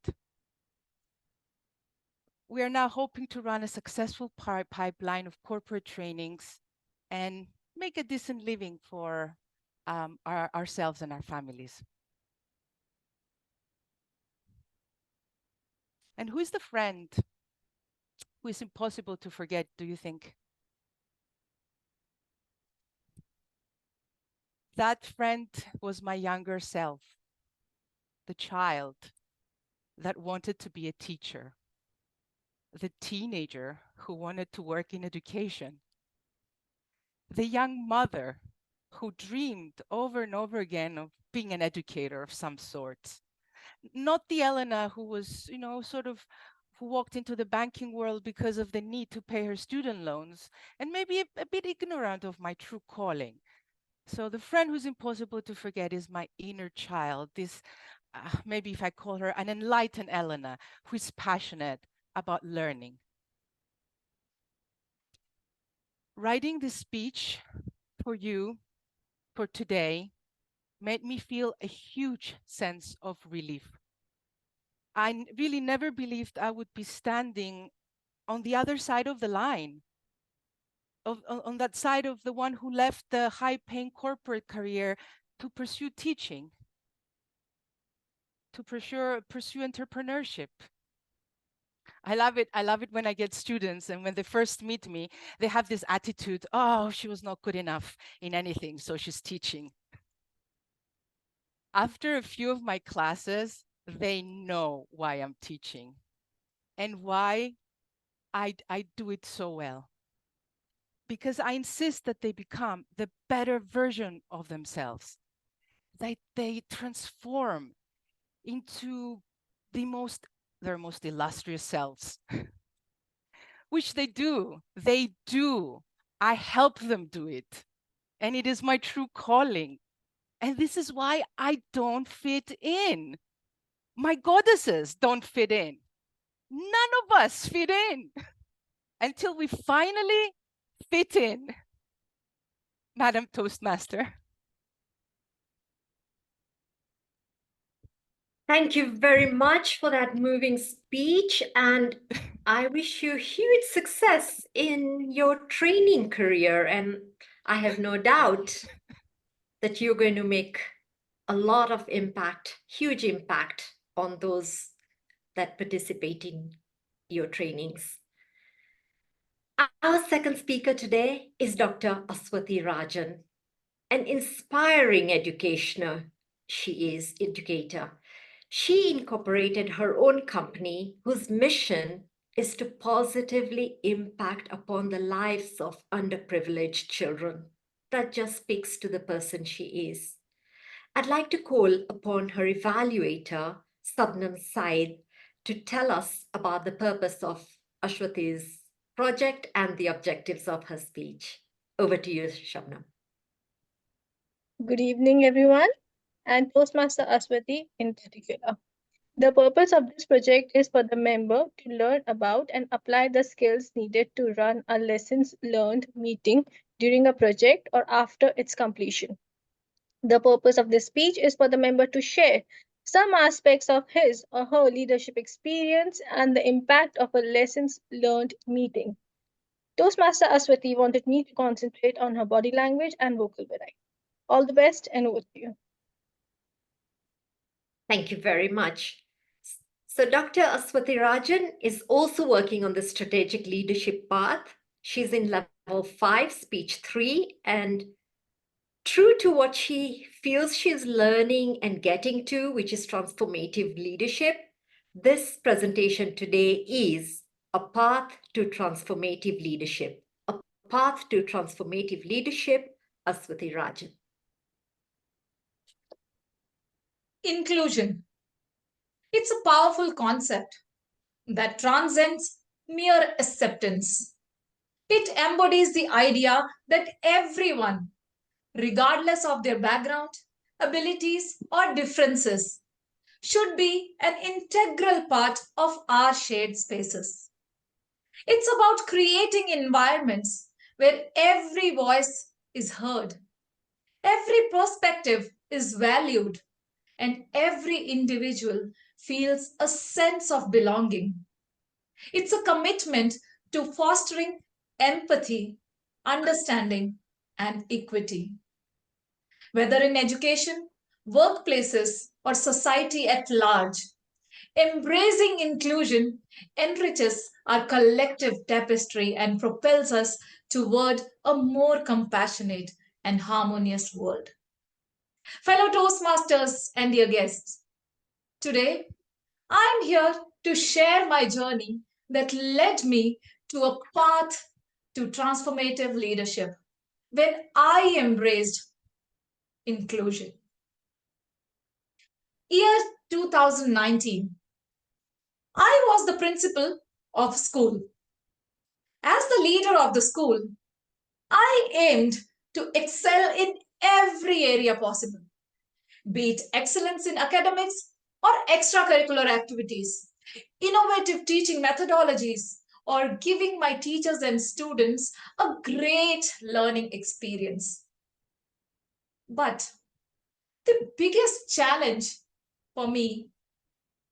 We are now hoping to run a successful pipeline of corporate trainings and make a decent living for ourselves and our families. And who is the friend who is impossible to forget, do you think? That friend was my younger self, the child that wanted to be a teacher, the teenager who wanted to work in education, the young mother who dreamed over and over again of being an educator of some sort. Not the Elena who was, who walked into the banking world because of the need to pay her student loans and maybe a bit ignorant of my true calling. So the friend who's impossible to forget is my inner child, this, maybe if I call her an enlightened Elena, who is passionate about learning. Writing this speech for you, for today, made me feel a huge sense of relief. I really never believed I would be standing on the other side of the line, on that side of the one who left the high-paying corporate career to pursue teaching, to pursue entrepreneurship. I love it. I love it when I get students and when they first meet me, they have this attitude, oh, she was not good enough in anything, so she's teaching. After a few of my classes, they know why I'm teaching and why I do it so well. Because I insist that they become the better version of themselves, that they transform into their most illustrious selves, which they do. They do. I help them do it. And it is my true calling. And this is why I don't fit in. My goddesses don't fit in. None of us fit in until we finally fit in. Madam Toastmaster. Thank you very much for that moving speech, and I wish you huge success in your training career. And I have no doubt that you're going to make a lot of impact, huge impact on those that participate in your trainings. Our second speaker today is Dr. Aswathy Rajan, an inspiring educator. She is educator. She incorporated her own company whose mission is to positively impact upon the lives of underprivileged children. That just speaks to the person she is. I'd like to call upon her evaluator, Sabnam Said, to tell us about the purpose of Aswathy's project and the objectives of her speech. Over to you, Shabnam. Good evening, everyone, and Toastmaster Aswathy in particular. The purpose of this project is for the member to learn about and apply the skills needed to run a lessons learned meeting during a project or after its completion. The purpose of this speech is for the member to share some aspects of his or her leadership experience and the impact of a lessons learned meeting. Toastmaster Aswathy wanted me to concentrate on her body language and vocal variety. All the best, and over to you. Thank you very much. So Dr. Aswathy Rajan is also working on the strategic leadership path. She's in level 5, speech 3, and true to what she feels she's learning and getting to, which is transformative leadership, this presentation today is a path to transformative leadership. A path to transformative leadership, Aswathy Rajan. Inclusion. It's a powerful concept that transcends mere acceptance. It embodies the idea that everyone, regardless of their background, abilities, or differences should be an integral part of our shared spaces. It's about creating environments where every voice is heard, every perspective is valued, and every individual feels a sense of belonging. It's a commitment to fostering empathy, understanding, and equity. Whether in education, workplaces, or society at large, embracing inclusion enriches our collective tapestry and propels us toward a more compassionate and harmonious world. Fellow Toastmasters and dear guests, today I'm here to share my journey that led me to a path to transformative leadership when I embraced inclusion. Year 2019, I was the principal of school. As the leader of the school, I aimed to excel in every area possible, be it excellence in academics or extracurricular activities, innovative teaching methodologies, or giving my teachers and students a great learning experience. But the biggest challenge for me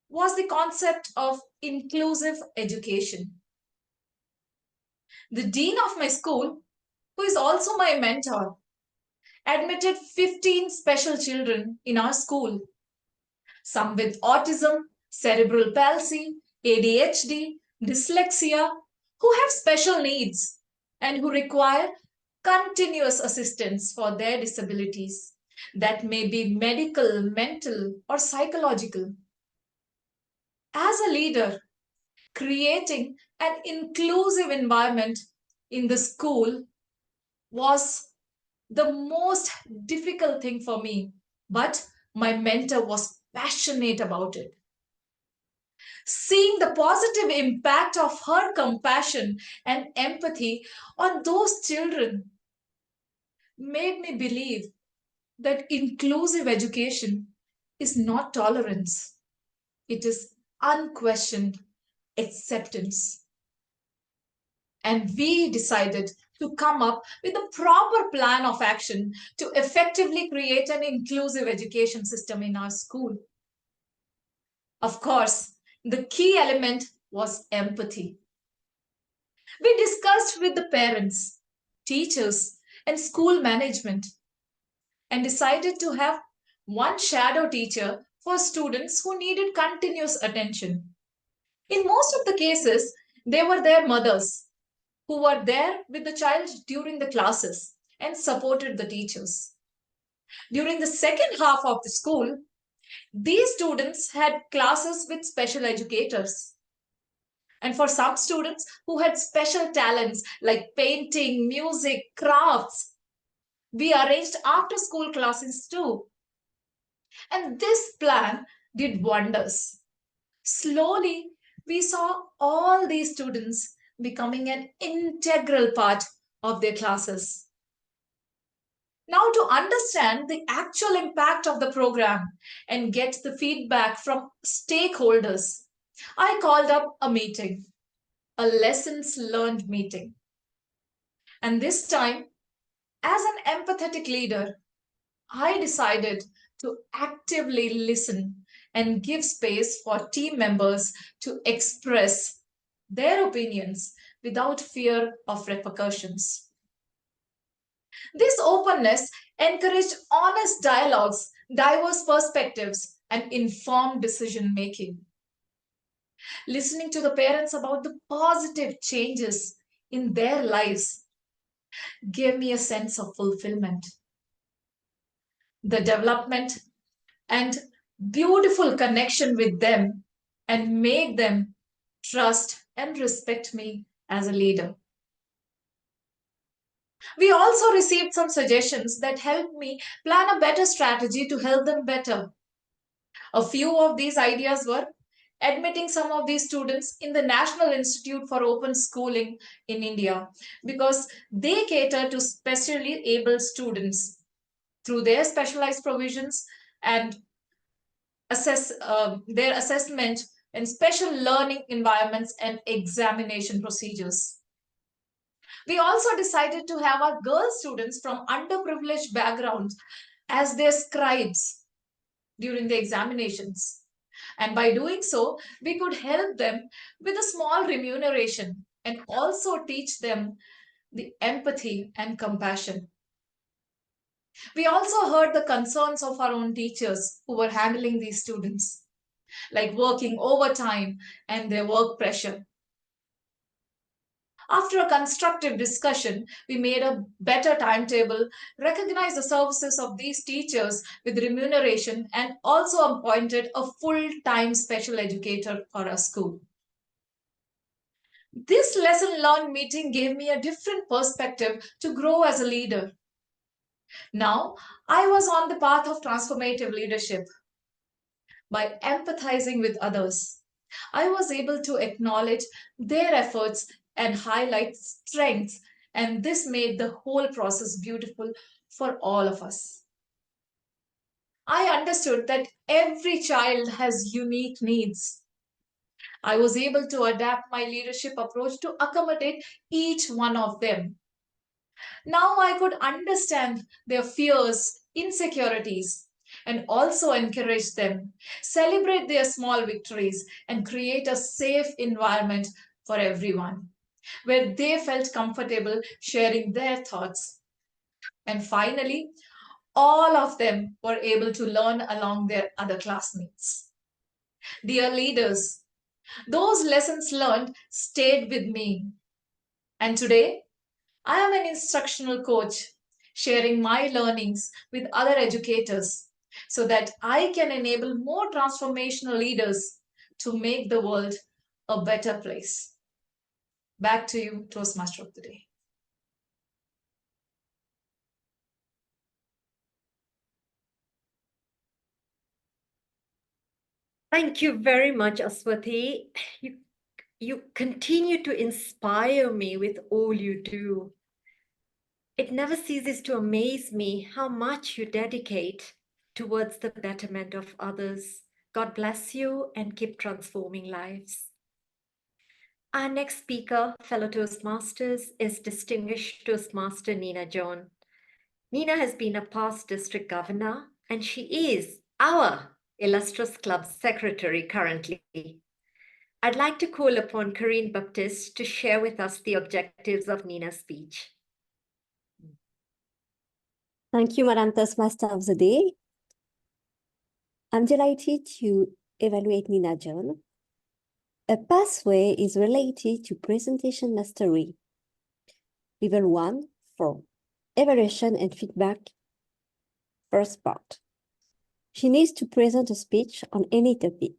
was the concept of inclusive education. The dean of my school, who is also my mentor, admitted 15 special children in our school, some with autism, cerebral palsy, ADHD, dyslexia, who have special needs and who require continuous assistance for their disabilities that may be medical, mental, or psychological. As a leader, creating an inclusive environment in the school was the most difficult thing for me, but my mentor was passionate about it. Seeing the positive impact of her compassion and empathy on those children made me believe that inclusive education is not tolerance, it is unquestioned acceptance. And we decided to come up with a proper plan of action to effectively create an inclusive education system in our school. Of course, the key element was empathy. We discussed with the parents, teachers, and school management and decided to have one shadow teacher for students who needed continuous attention. In most of the cases, they were their mothers who were there with the child during the classes and supported the teachers. During the second half of the school, these students had classes with special educators. And for some students who had special talents like painting, music, crafts, we arranged after school classes too. And this plan did wonders. Slowly, we saw all these students becoming an integral part of their classes. Now, to understand the actual impact of the program and get the feedback from stakeholders, I called up a meeting, a lessons learned meeting. And this time, as an empathetic leader, I decided to actively listen and give space for team members to express their opinions without fear of repercussions. This openness encouraged honest dialogues, diverse perspectives, and informed decision making. Listening to the parents about the positive changes in their lives gave me a sense of fulfillment. The development and beautiful connection with them and made them trust and respect me as a leader. We also received some suggestions that helped me plan a better strategy to help them better. A few of these ideas were admitting some of these students in the National Institute for Open Schooling in India because they cater to specially able students. through their specialized provisions and their assessment in special learning environments and examination procedures. We also decided to have our girl students from underprivileged backgrounds as their scribes during the examinations. And by doing so, we could help them with a small remuneration and also teach them the empathy and compassion. We also heard the concerns of our own teachers who were handling these students, like working overtime and their work pressure. After a constructive discussion, we made a better timetable, recognized the services of these teachers with remuneration, and also appointed a full-time special educator for our school. This lesson learned meeting gave me a different perspective to grow as a leader. Now, I was on the path of transformative leadership. By empathizing with others, I was able to acknowledge their efforts and highlight strengths, and this made the whole process beautiful for all of us. I understood that every child has unique needs. I was able to adapt my leadership approach to accommodate each one of them. Now I could understand their fears, insecurities, and also encourage them, celebrate their small victories, and create a safe environment for everyone, where they felt comfortable sharing their thoughts. And finally, all of them were able to learn along their other classmates. Dear leaders, those lessons learned stayed with me. And today, I am an instructional coach, sharing my learnings with other educators so that I can enable more transformational leaders to make the world a better place. Back to you, Toastmaster of the Day. Thank you very much, Aswathy. You continue to inspire me with all you do. It never ceases to amaze me how much you dedicate towards the betterment of others. God bless you and keep transforming lives. Our next speaker, fellow Toastmasters, is Distinguished Toastmaster Nina John. Nina has been a past district governor, and she is our Illustrious Club secretary currently. I'd like to call upon Corinne Baptiste to share with us the objectives of Nina's speech. Thank you, Madam Toastmaster of the Day. I'm delighted to evaluate Nina John. A pathway is related to presentation mastery. Level 1 for evaluation and feedback. First part. She needs to present a speech on any topic.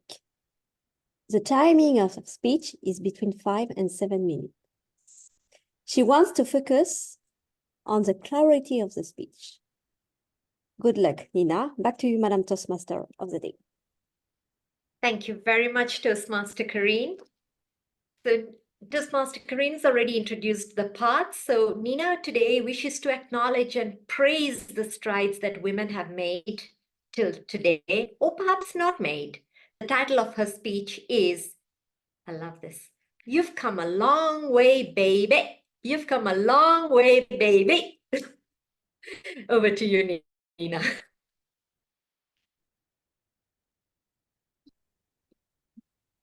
The timing of speech is between 5 and 7 minutes. She wants to focus on the clarity of the speech. Good luck, Nina. Back to you, Madam Toastmaster of the Day. Thank you very much, Toastmaster Corinne. So Toastmaster Corinne has already introduced the parts. So Nina today wishes to acknowledge and praise the strides that women have made till today, or perhaps not made. The title of her speech is, I love this, "You've come a long way, baby. You've come a long way, baby." Over to you, Nina.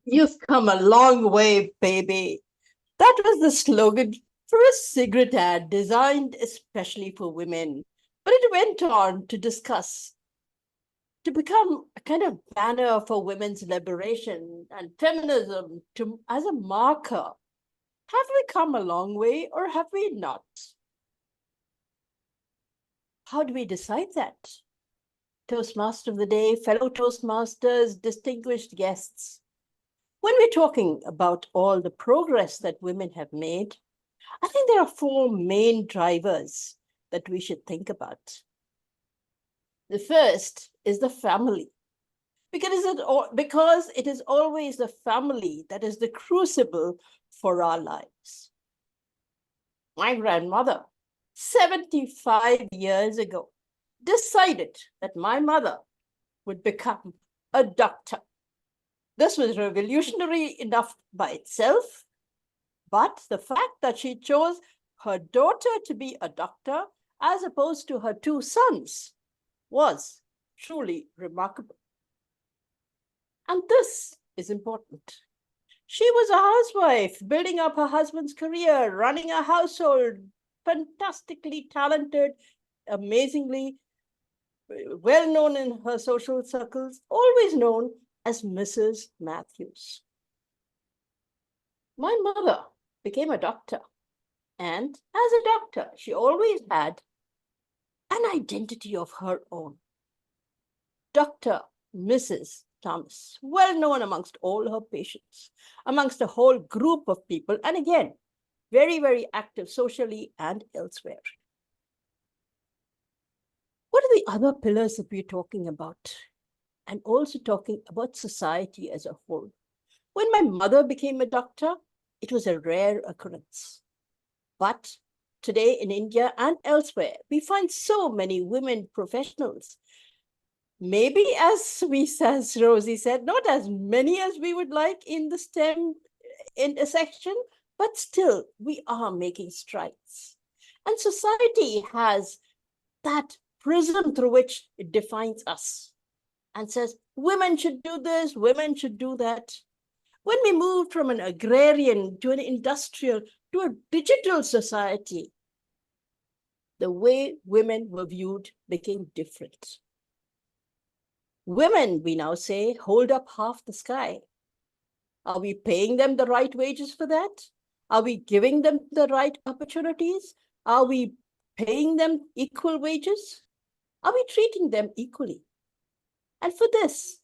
You've come a long way, baby. That was the slogan for a cigarette ad designed especially for women. But it went on to discuss, to become a kind of banner for women's liberation and feminism as a marker. Have we come a long way or have we not? How do we decide that? Toastmaster of the Day, fellow Toastmasters, distinguished guests. When we're talking about all the progress that women have made, I think there are 4 main drivers that we should think about. The first is the family, because it is always the family that is the crucible for our lives. My grandmother, 75 years ago, decided that my mother would become a doctor. This was revolutionary enough by itself, but the fact that she chose her daughter to be a doctor as opposed to her two sons was truly remarkable. And this is important. She was a housewife, building up her husband's career, running a household, fantastically talented, amazingly well known in her social circles, always known as Mrs. Matthews. My mother became a doctor, and as a doctor, she always had an identity of her own. Dr. Mrs. Thomas, well known amongst all her patients, amongst a whole group of people, and again, very, very active socially and elsewhere. What are the other pillars that we're talking about? And also talking about society as a whole. When my mother became a doctor, it was a rare occurrence. But today in India and elsewhere, we find so many women professionals. Maybe as Rozy said, not as many as we would like in the STEM intersection, but still we are making strides. And society has that prism through which it defines us and says, women should do this, women should do that. When we moved from an agrarian to an industrial to a digital society, the way women were viewed became different. Women, we now say, hold up half the sky. Are we paying them the right wages for that? Are we giving them the right opportunities? Are we paying them equal wages? Are we treating them equally? And for this,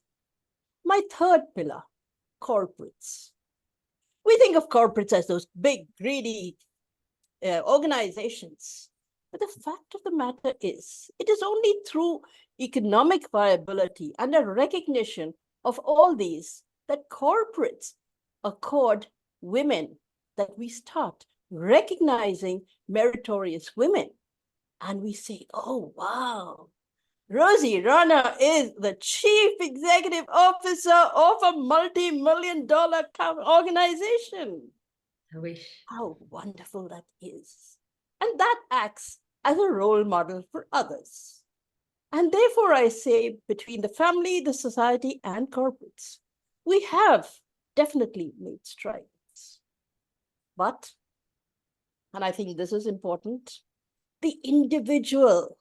my third pillar, corporates. We think of corporates as those big, greedy organizations. But the fact of the matter is, it is only through economic viability and a recognition of all these that corporates accord women, that we start recognizing meritorious women. And we say, oh, wow, Rozy, Rana is the chief executive officer of a multi-million-dollar organization. I wish. How wonderful that is. And that acts as a role model for others. And therefore, I say, between the family, the society, and corporates, we have definitely made strides. But, and I think this is important, the individual,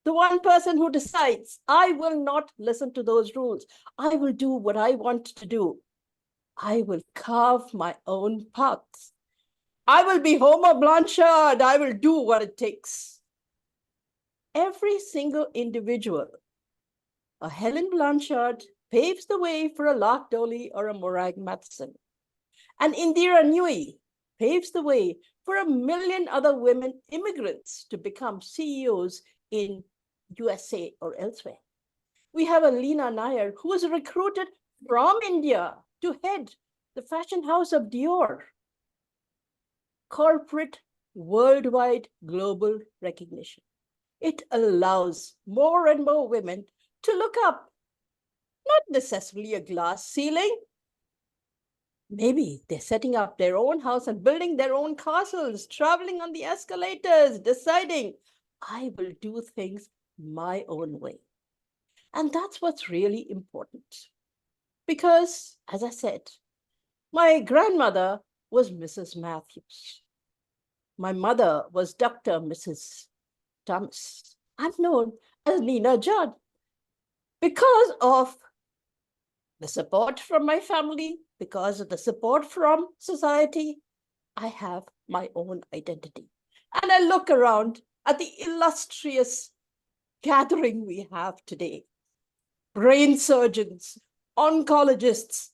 the one person who decides, I will not listen to those rules. I will do what I want to do. I will carve my own path. I will be Homer Blanchard. I will do what it takes. Every single individual, a Helen Blanchard, paves the way for a Lark Doley or a Morag Matheson. And Indira Nooyi paves the way for 1 million other women immigrants to become CEOs in USA or elsewhere. We have Elena Nair, who was recruited from India to head the fashion house of Dior. Corporate, worldwide, global recognition. It allows more and more women to look up, not necessarily a glass ceiling. Maybe they're setting up their own house and building their own castles, traveling on the escalators, deciding, I will do things my own way. And that's what's really important. Because, as I said, my grandmother was Mrs. Matthews. My mother was Dr. Mrs. Thomas. I'm known as Nina Judd because of the support from my family, because of the support from society. I have my own identity. And I look around at the illustrious gathering we have today. Brain surgeons, oncologists,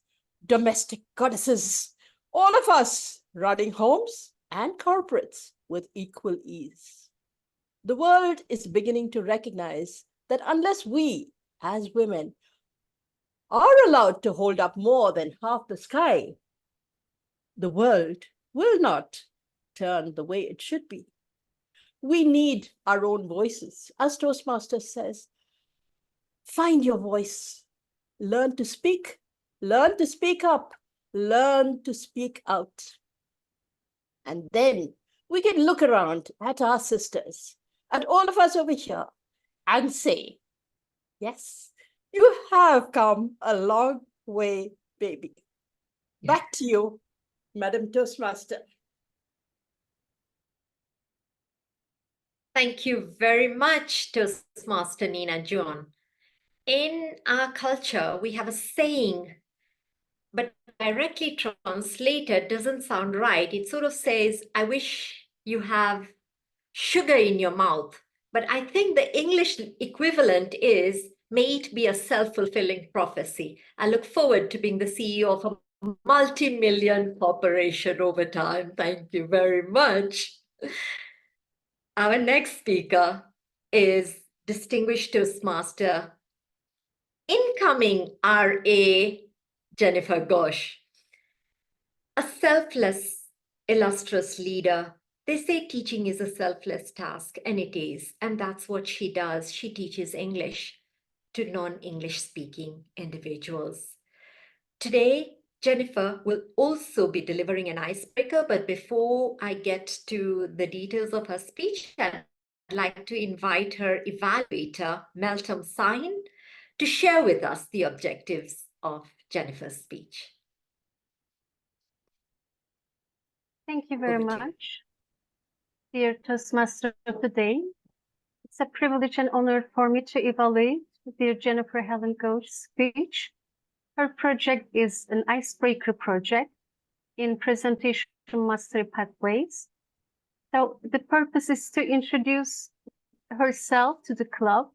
domestic goddesses, all of us running homes and corporates with equal ease. The world is beginning to recognize that unless we, as women, are allowed to hold up more than half the sky, the world will not turn the way it should be. We need our own voices. As Toastmasters says, find your voice. Learn to speak. Learn to speak up. Learn to speak out. And then we can look around at our sisters, at all of us over here, and say, yes, you have come a long way, baby. Back to you, Madam Toastmaster. Thank you very much, Toastmaster Nina John. In our culture, we have a saying, but directly translated doesn't sound right. It sort of says, I wish you have sugar in your mouth. But I think the English equivalent is, may it be a self-fulfilling prophecy. I look forward to being the CEO of a multi-million corporation over time. Thank you very much. Our next speaker is distinguished Toastmaster, incoming RA Jennifer Ghosh, a selfless, illustrious leader. They say teaching is a selfless task, and it is. And that's what she does. She teaches English to non-English speaking individuals. Today, Jennifer will also be delivering an icebreaker. But before I get to the details of her speech, I'd like to invite her evaluator, Meltem Sahin, to share with us the objectives of Jennifer's speech. Thank you very much, dear Toastmaster of the day. It's a privilege and honor for me to evaluate dear Jennifer Helen Ghosh's speech. Her project is an icebreaker project in presentation mastery pathways. So the purpose is to introduce herself to the club,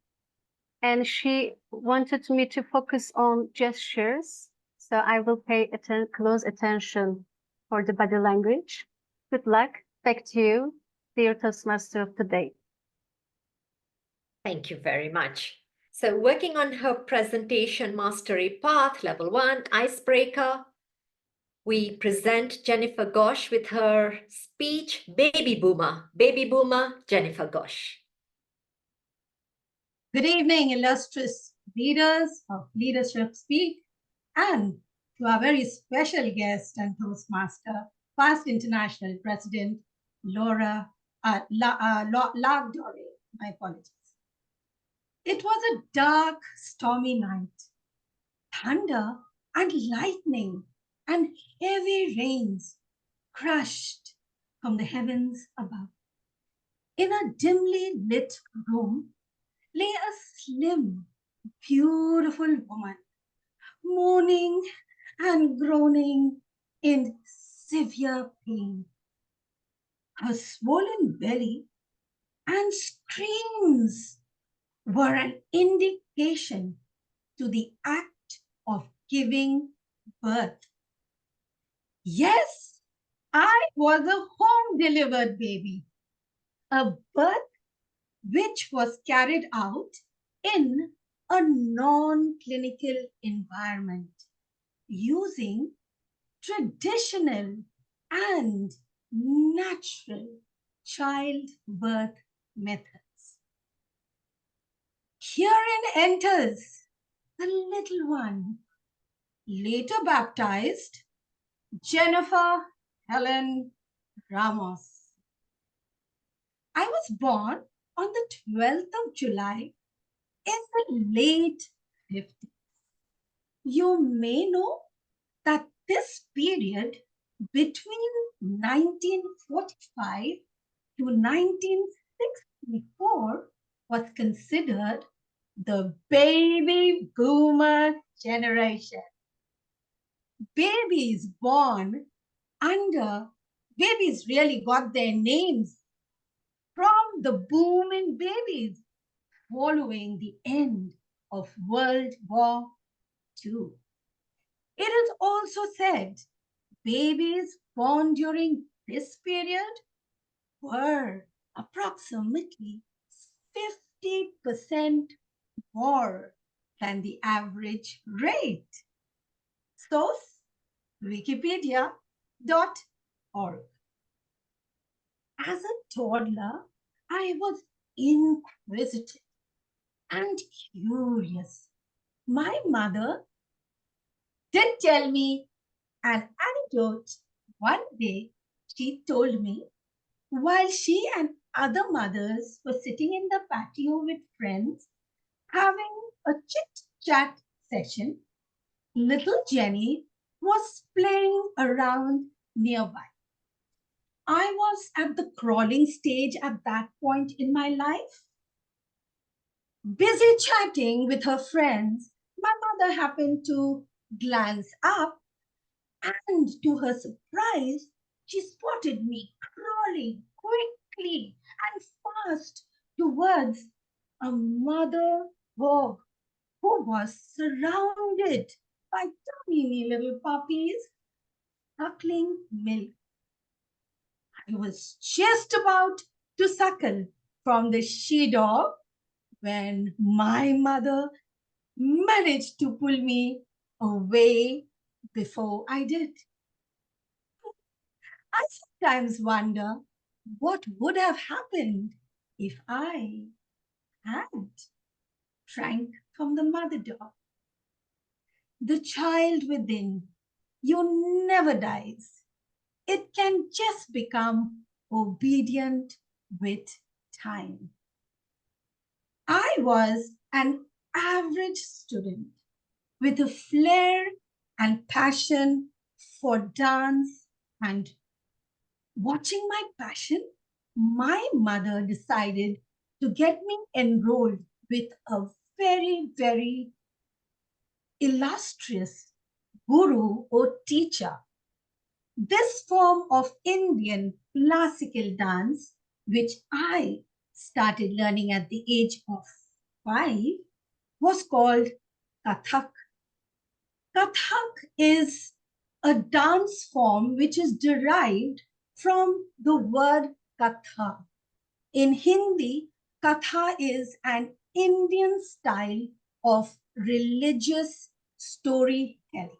and she wanted me to focus on gestures. So I will pay close attention for the body language. Good luck. Back to you, dear Toastmaster of the day. Thank you very much. So working on her presentation mastery path, level 1, icebreaker, we present Jennifer Ghosh with her speech, Baby Boomer. Baby Boomer, Jennifer Ghosh. Good evening, illustrious leaders of Leadership Speak, and to our very special guest and Toastmaster, past international president, Lark Doley. My apologies. It was a dark, stormy night. Thunder and lightning and heavy rains crashed from the heavens above. In a dimly lit room lay a slim, beautiful woman, moaning and groaning in severe pain. Her swollen belly and screams were an indication to the act of giving birth. Yes, I was a home-delivered baby, a birth which was carried out in a non-clinical environment using traditional and natural childbirth methods. Herein enters the little one, later baptized Jennifer Helen Ramos. I was born on the 12th of July in the late 50s. You may know that this period between 1945 to 1964 was considered the baby boomer generation. Babies really got their names from the boom in babies following the end of World War II. It is also said babies born during this period were approximately 50% more than the average rate. Source, Wikipedia.org. As a toddler, I was inquisitive and curious. My mother did tell me an anecdote. One day, she told me while she and other mothers were sitting in the patio with friends, having a chit-chat session, little Jenny was playing around nearby. I was at the crawling stage at that point in my life. Busy chatting with her friends, my mother happened to glance up, and to her surprise, she spotted me crawling quickly and fast towards a mother hog who was surrounded by tiny little puppies suckling milk. I was just about to suckle from the she-dog when my mother managed to pull me away before I did. I sometimes wonder what would have happened if I had drank from the mother dog. The child within you never dies. It can just become obedient with time. I was an average student with a flair and passion for dance, and watching my passion, my mother decided to get me enrolled with a very, very illustrious guru or teacher. This form of Indian classical dance, which I started learning at the age of 5, was called Kathak. Kathak is a dance form which is derived from the word Katha. In Hindi, Katha is an Indian style of religious storytelling,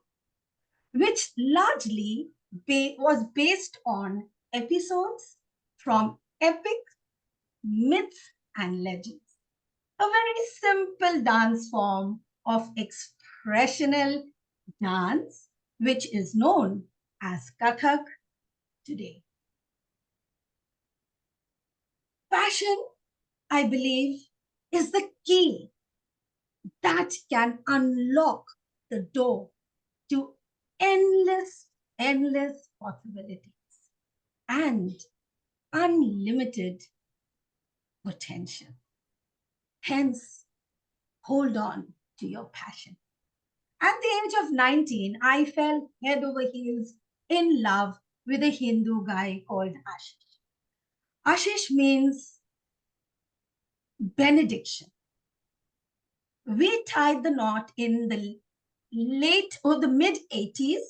which largely was based on episodes from epic myths and legends. A very simple dance form of expressional dance, which is known as Kathak today. Passion, I believe, is the key that can unlock the door to endless possibilities and unlimited potential. Hence, hold on to your passion. At the age of 19, I fell head over heels in love with a Hindu guy called Ashish. Ashish means benediction. We tied the knot in the late or the mid 80s,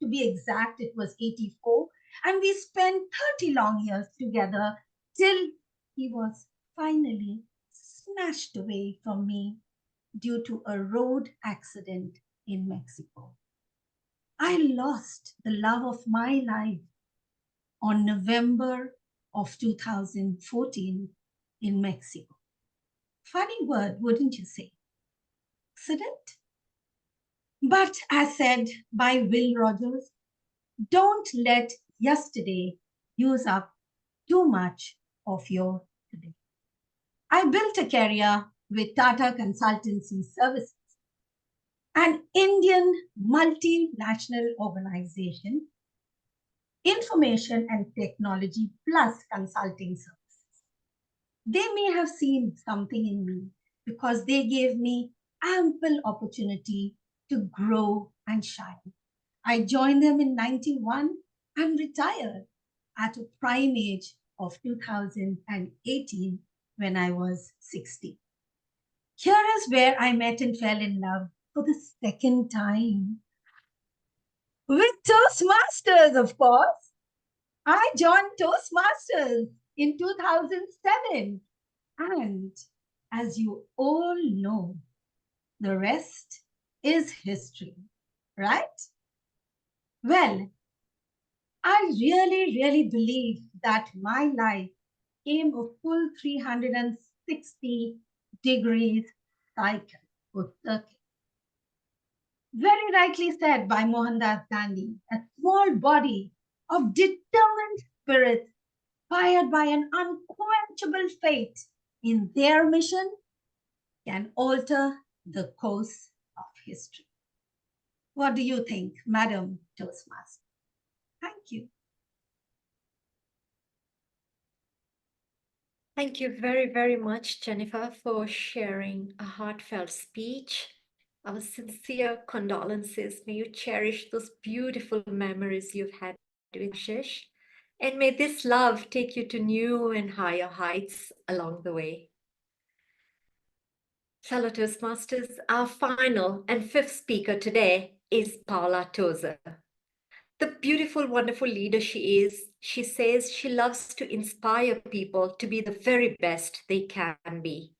to be exact, it was 84, and we spent 30 long years together till he was finally snatched away from me due to a road accident in Mexico. I lost the love of my life on November of 2014 in Mexico. Funny word, wouldn't you say? Accident? But as said by Will Rogers, don't let yesterday use up too much of your today. I built a career with Tata Consultancy Services, an Indian multinational organization, information and technology plus consulting services. They may have seen something in me because they gave me ample opportunity to grow and shine. I joined them in 91 and retired at a prime age of 2018 when I was 60. Here is where I met and fell in love for the second time with Toastmasters, of course. I joined Toastmasters in 2007. And as you all know, the rest is history, right? Well, I really believe that my life aim a full 360 degrees cycle or circuit. Very rightly said by Mohandas Gandhi, a small body of determined spirits fired by an unquenchable faith in their mission can alter the course of history. What do you think, Madam Toastmaster? Thank you. Thank you very, very much, Jennifer, for sharing a heartfelt speech. Our sincere condolences. May you cherish those beautiful memories you've had with Ashish. And may this love take you to new and higher heights along the way. Fellow Toastmasters, our final and fifth speaker today is Paula Tozer. The beautiful, wonderful leader she is, she says she loves to inspire people to be the very best they can be.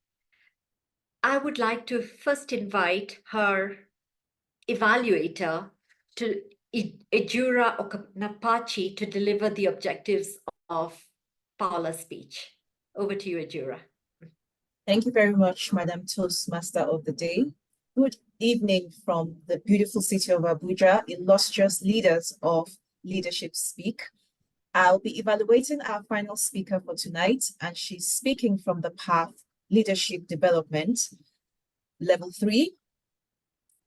I would like to first invite her evaluator to Ejura Okpanachi to deliver the objectives of Paula's speech. Over to you, Ejura. Thank you very much, Madam Toastmaster of the Day. Good evening from the beautiful city of Abuja, illustrious leaders of Leadership Speak. I'll be evaluating our final speaker for tonight, and she's speaking from the path Leadership Development, Level 3,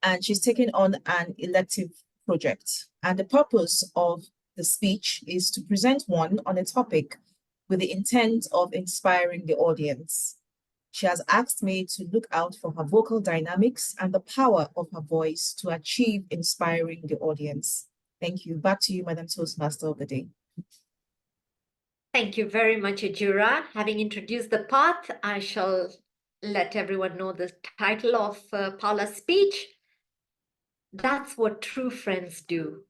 and she's taking on an elective project. And the purpose of the speech is to present one on a topic with the intent of inspiring the audience. She has asked me to look out for her vocal dynamics and the power of her voice to achieve inspiring the audience. Thank you. Back to you, Madam Toastmaster of the Day. Thank you very much, Ejura. Having introduced the path, I shall let everyone know the title of Paula's speech. That's what true friends do.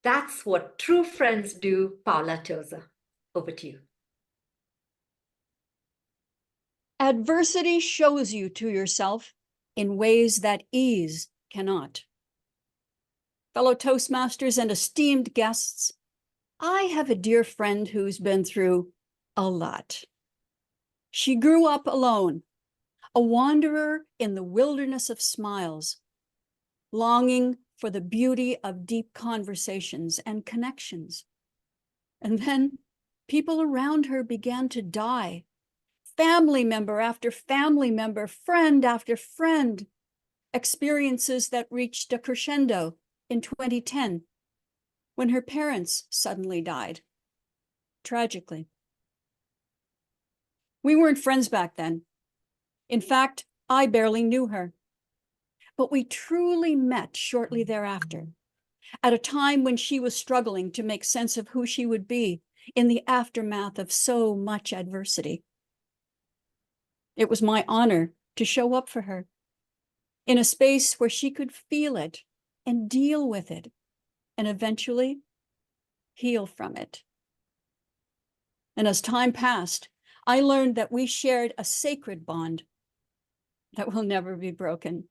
That's what true friends do, Paula Tozer. Over to you. Adversity shows you to yourself in ways that ease cannot. Fellow Toastmasters and esteemed guests, I have a dear friend who's been through a lot. She grew up alone, a wanderer in the wilderness of smiles, longing for the beauty of deep conversations and connections. And then people around her began to die. Family member after family member, friend after friend, experiences that reached a crescendo in 2010 when her parents suddenly died, tragically. We weren't friends back then. In fact, I barely knew her. But we truly met shortly thereafter, at a time when she was struggling to make sense of who she would be in the aftermath of so much adversity. It was my honor to show up for her in a space where she could feel it and deal with it and eventually heal from it. And as time passed, I learned that we shared a sacred bond that will never be broken.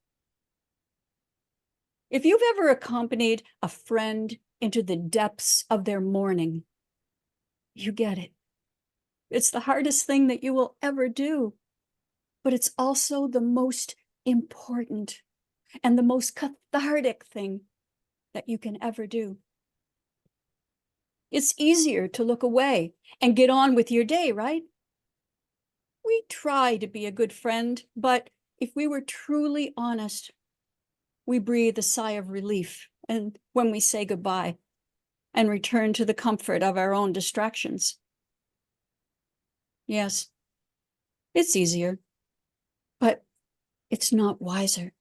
If you've ever accompanied a friend into the depths of their mourning, you get it. It's the hardest thing that you will ever do, but it's also the most important and the most cathartic thing that you can ever do. It's easier to look away and get on with your day, right? We try to be a good friend, but if we were truly honest, we breathe a sigh of relief and when we say goodbye and return to the comfort of our own distractions. Yes, it's easier, but it's not wiser.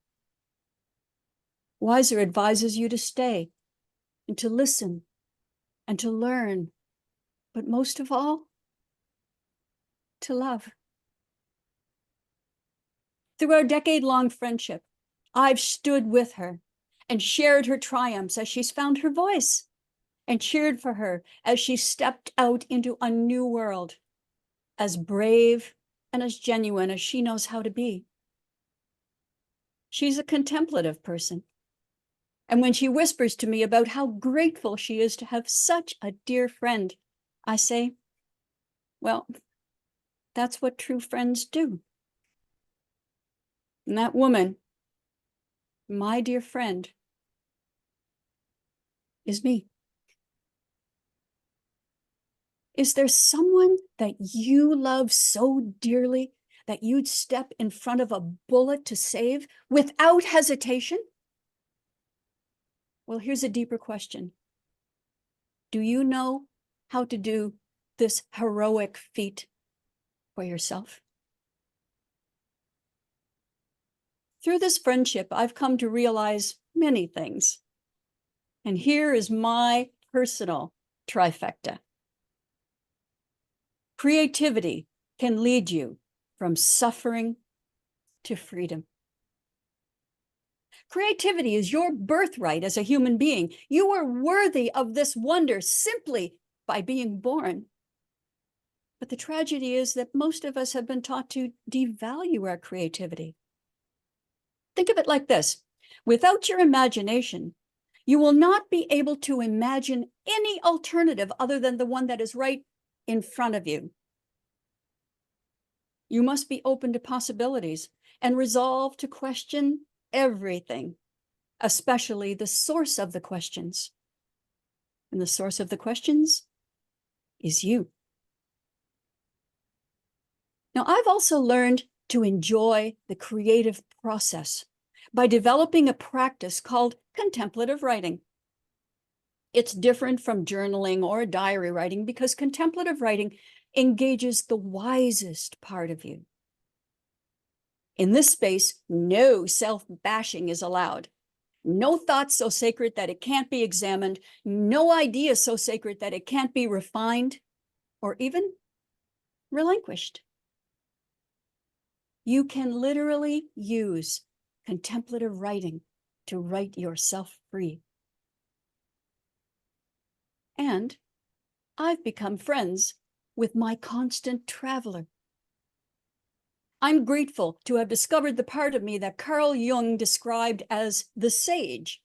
Wiser advises you to stay and to listen and to learn, but most of all, to love. Through our decade-long friendship, I've stood with her and shared her triumphs as she's found her voice and cheered for her as she stepped out into a new world, as brave and as genuine as she knows how to be. She's a contemplative person. And when she whispers to me about how grateful she is to have such a dear friend, I say, well, That's what true friends do. And that woman, my dear friend, is me. Is there someone that you love so dearly that you'd step in front of a bullet to save without hesitation? Well, here's a deeper question. Do you know how to do this heroic feat for yourself? Through this friendship, I've come to realize many things. And here is my personal trifecta. Creativity can lead you from suffering to freedom. Creativity is your birthright as a human being. You are worthy of this wonder simply by being born. But the tragedy is that most of us have been taught to devalue our creativity. Think of it like this. Without your imagination, you will not be able to imagine any alternative other than the one that is right in front of you. You must be open to possibilities and resolve to question everything, especially the source of the questions. And the source of the questions is you. Now, I've also learned to enjoy the creative process by developing a practice called contemplative writing. It's different from journaling or diary writing because contemplative writing engages the wisest part of you. In this space, no self-bashing is allowed. No thought so sacred that it can't be examined. No idea so sacred that it can't be refined or even relinquished. You can literally use contemplative writing to write yourself free. And I've become friends with my constant traveler. I'm grateful to have discovered the part of me that Carl Jung described as the sage.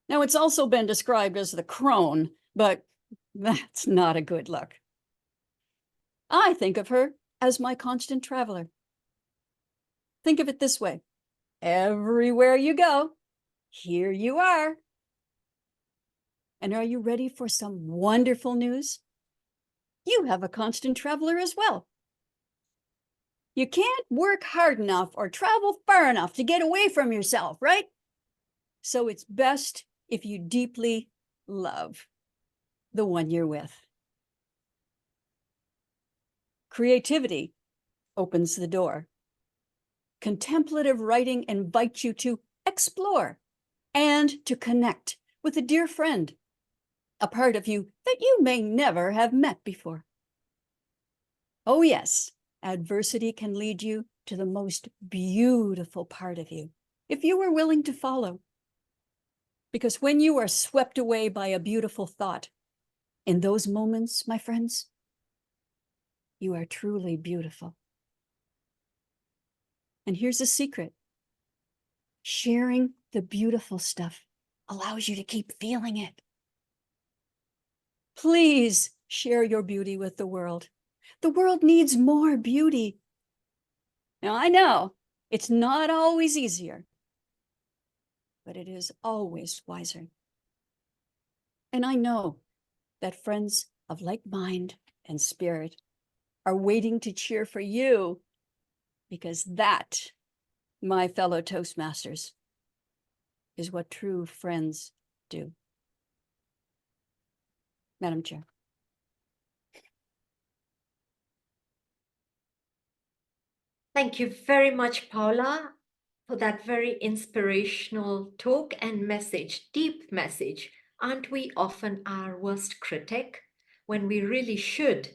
Now, it's also been described as the crone, but that's not a good look. I think of her as my constant traveler. Think of it this way. Everywhere you go, here you are. And are you ready for some wonderful news? You have a constant traveler as well. You can't work hard enough or travel far enough to get away from yourself, right? So it's best if you deeply love the one you're with. Creativity opens the door. Contemplative writing invites you to explore and to connect with a dear friend, a part of you that you may never have met before. Oh yes, adversity can lead you to the most beautiful part of you, if you are willing to follow. Because when you are swept away by a beautiful thought, in those moments, my friends, you are truly beautiful. And here's a secret. Sharing the beautiful stuff allows you to keep feeling it. Please share your beauty with the world. The world needs more beauty. Now, I know it's not always easier, but it is always wiser. And I know that friends of like mind and spirit are waiting to cheer for you, because that, my fellow Toastmasters, is what true friends do. Madam Chair. Thank you very much, Paula, for that very inspirational talk and message, deep message. Aren't we often our worst critic when we really should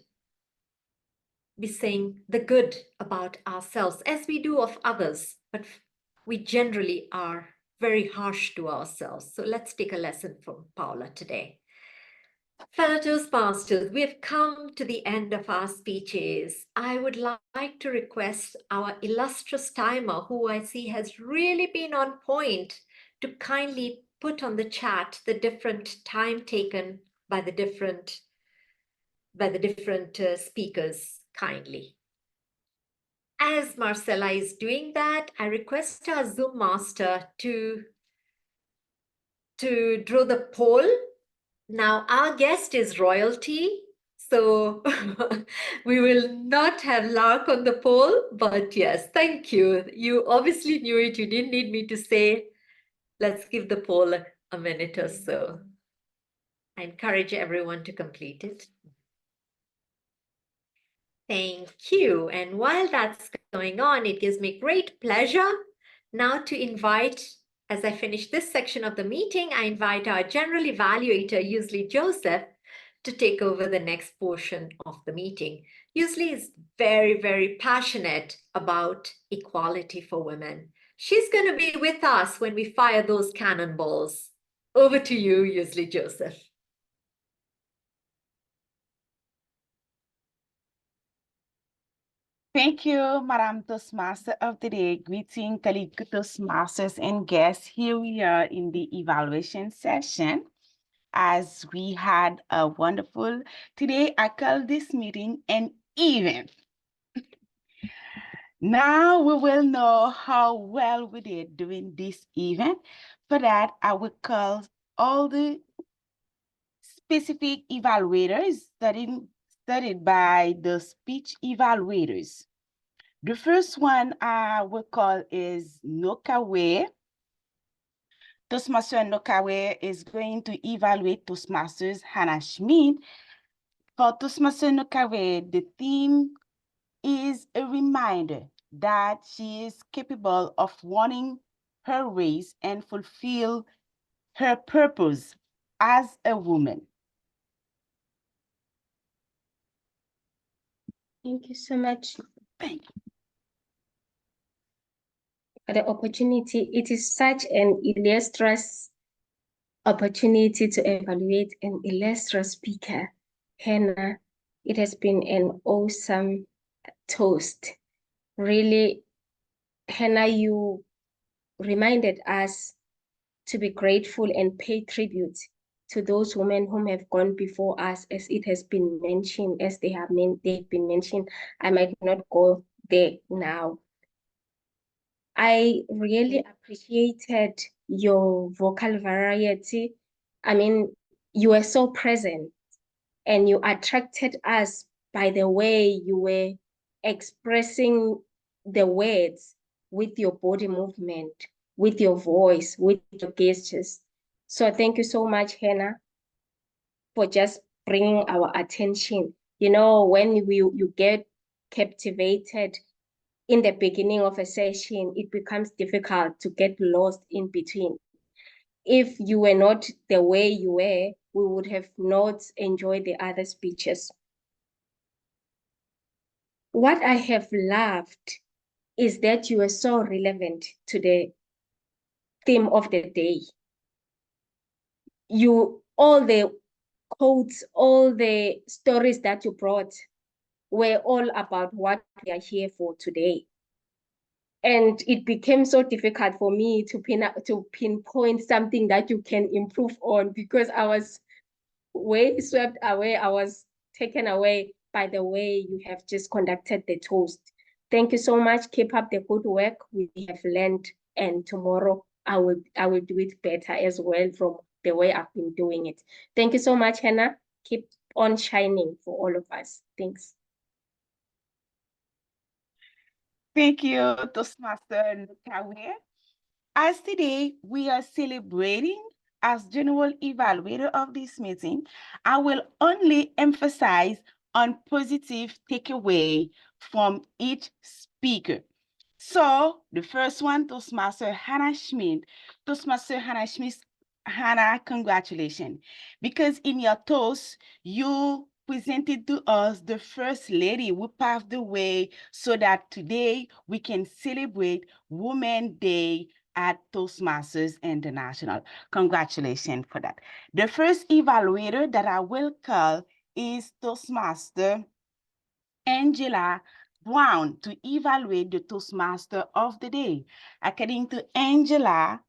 be saying the good about ourselves as we do of others, but we generally are very harsh to ourselves. So let's take a lesson from Paula today. Fellow Toastmasters, we have come to the end of our speeches. I would like to request our illustrious timer, who I see has really been on point, to kindly put on the chat the different time taken by the different speakers kindly. As Marcella is doing that, I request our Zoom master to draw the poll. Now, our guest is royalty, so we will not have Lark on the poll, but yes, thank you. You obviously knew it. You didn't need me to say, let's give the poll a minute or so. I encourage everyone to complete it. Thank you. And while that's going on, it gives me great pleasure now to invite, as I finish this section of the meeting, I invite our general evaluator, Youselee Joseph, to take over the next portion of the meeting. Youselee is very, very passionate about equality for women. She's going to be with us when we fire those cannonballs. Over to you, Youselee Joseph. Thank you, Madam Toastmaster of the Day. Greeting, colleague Toastmasters and guests. Here we are in the evaluation session. As we had a wonderful, today I call this meeting an event. Now we will know how well we did during this event. For that, I will call all the specific evaluators studied by the speech evaluators. The first one I will call is Nokawe. Toastmaster Nokawe is going to evaluate Toastmasters Hannah Schmid. For Toastmaster Nokawe, the theme is a reminder that she is capable of running her race and fulfill her purpose as a woman. Thank you so much. Thank you for the opportunity. It is such an illustrious opportunity to evaluate an illustrious speaker, Hannah. It has been an awesome toast. Really, Hannah, you reminded us to be grateful and pay tribute to those women whom have gone before us, as it has been mentioned, as they've been mentioned. I might not go there now. I really appreciated your vocal variety. I mean, you were so present and you attracted us by the way you were expressing the words with your body movement, with your voice, with your gestures. So thank you so much, Hannah, for just bringing our attention. You know, when you get captivated in the beginning of a session, it becomes difficult to get lost in between. If you were not the way you were, we would have not enjoyed the other speeches. What I have loved is that you are so relevant to the theme of the day. All the quotes, all the stories that you brought were all about what we are here for today. And it became so difficult for me to pinpoint something that you can improve on, because I was way swept away. I was taken away by the way you have just conducted the toast. Thank you so much. Keep up the good work we have learned, and tomorrow I will do it better as well from the way I've been doing it. Thank you so much, Hannah. Keep on shining for all of us. Thanks. Thank you, Toastmaster Nokawe. As today we are celebrating as general evaluator of this meeting, I will only emphasize on positive takeaway from each speaker. So the first one, Toastmaster Hannah Schmid. Toastmaster Hannah Schmid, Hannah, congratulations. Because in your toast, you presented to us the First Lady who paved the way so that today we can celebrate Women's Day at Toastmasters International. Congratulations for that. The first evaluator that I will call is Toastmaster Angela Brown to evaluate the Toastmaster of the day. According to Angela,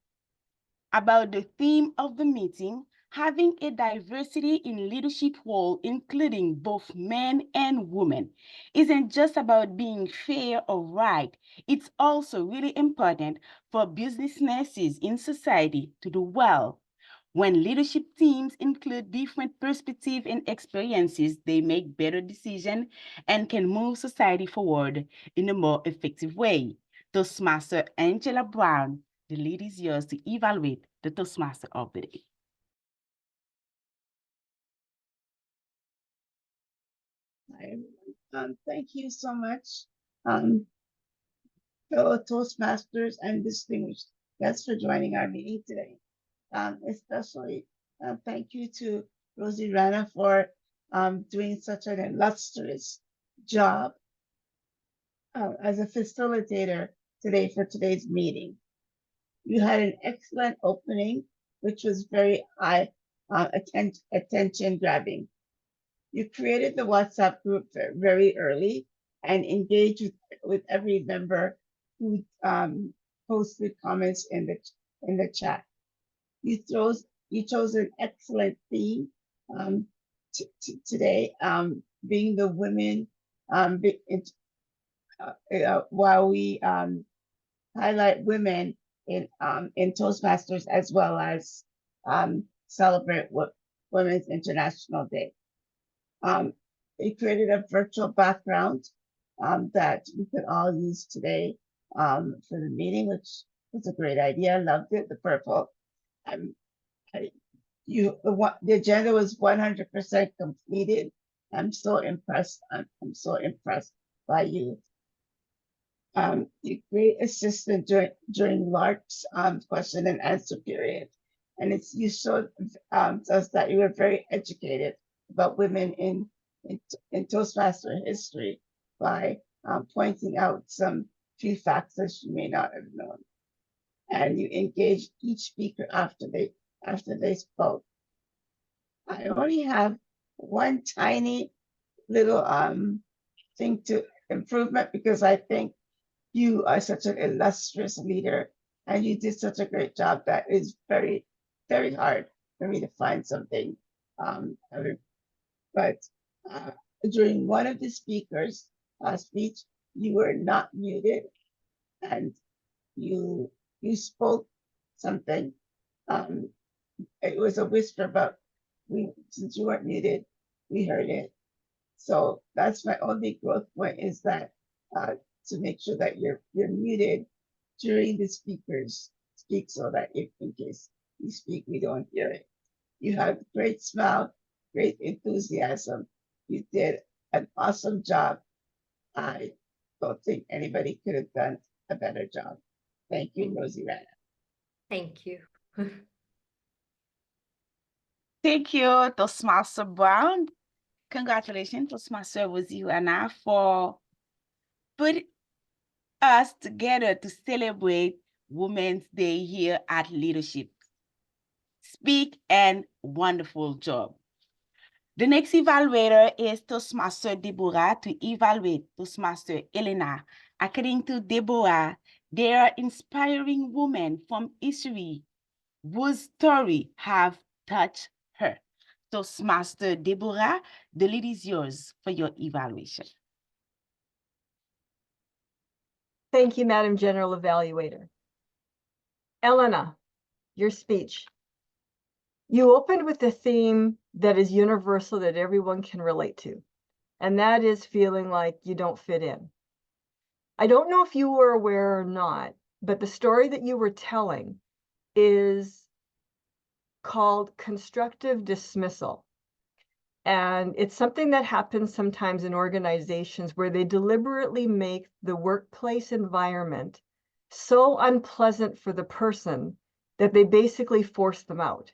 about the theme of the meeting, Having a diversity in leadership role, including both men and women, isn't just about being fair or right. It's also really important for businesses in society to do well. When leadership teams include different perspectives and experiences, they make better decisions and can move society forward in a more effective way. Toastmaster Angela Brown, the lead is yours to evaluate the Toastmaster of the day. Hi, everyone. Thank you so much, fellow Toastmasters and distinguished guests for joining our meeting today. Especially thank you to Rozy, Rana for doing such an illustrious job as a facilitator today for today's meeting. You had an excellent opening, which was very high attention grabbing. You created the WhatsApp group very early and engaged with every member who posted comments in the chat. You chose an excellent theme today, being the women, while we highlight women in Toastmasters as well as celebrate Women's International Day. It created a virtual background that we could all use today for the meeting, which was a great idea. I loved it, the purple. The agenda was 100% completed. I'm so impressed. I'm so impressed by you. You great assistant during Lark's question and answer period, and you showed us that you were very educated about women in Toastmaster history by pointing out some few facts that you may not have known. And you engaged each speaker after they spoke. I only have one tiny little thing to improvement, because I think you are such an illustrious leader and you did such a great job that is very, very hard for me to find something. But during one of the speakers' speech, you were not muted, and you spoke something. It was a whisper, but since you weren't muted, we heard it. So that's my only growth point, is that to make sure that you're muted during the speakers speak, so that if in case you speak, we don't hear it. You have great smile, great enthusiasm. You did an awesome job. I don't think anybody could have done a better job. Thank you, Rozy, Rana. Thank you. Thank you, Toastmaster Brown. Congratulations, Toastmaster Rozy, Rana, for putting us together to celebrate Women's Day here at Leadership Speak, and wonderful job. The next evaluator is Toastmaster Deborah to evaluate Toastmaster Elena. According to Deborah, they are inspiring women from history whose story have touched her. Toastmaster Deborah, the lead is yours for your evaluation. Thank you, Madam General Evaluator. Elena, your speech. You opened with a theme that is universal, that everyone can relate to, and that is feeling like you don't fit in. I don't know if you were aware or not, but the story that you were telling is called constructive dismissal. And it's something that happens sometimes in organizations where they deliberately make the workplace environment so unpleasant for the person that they basically force them out.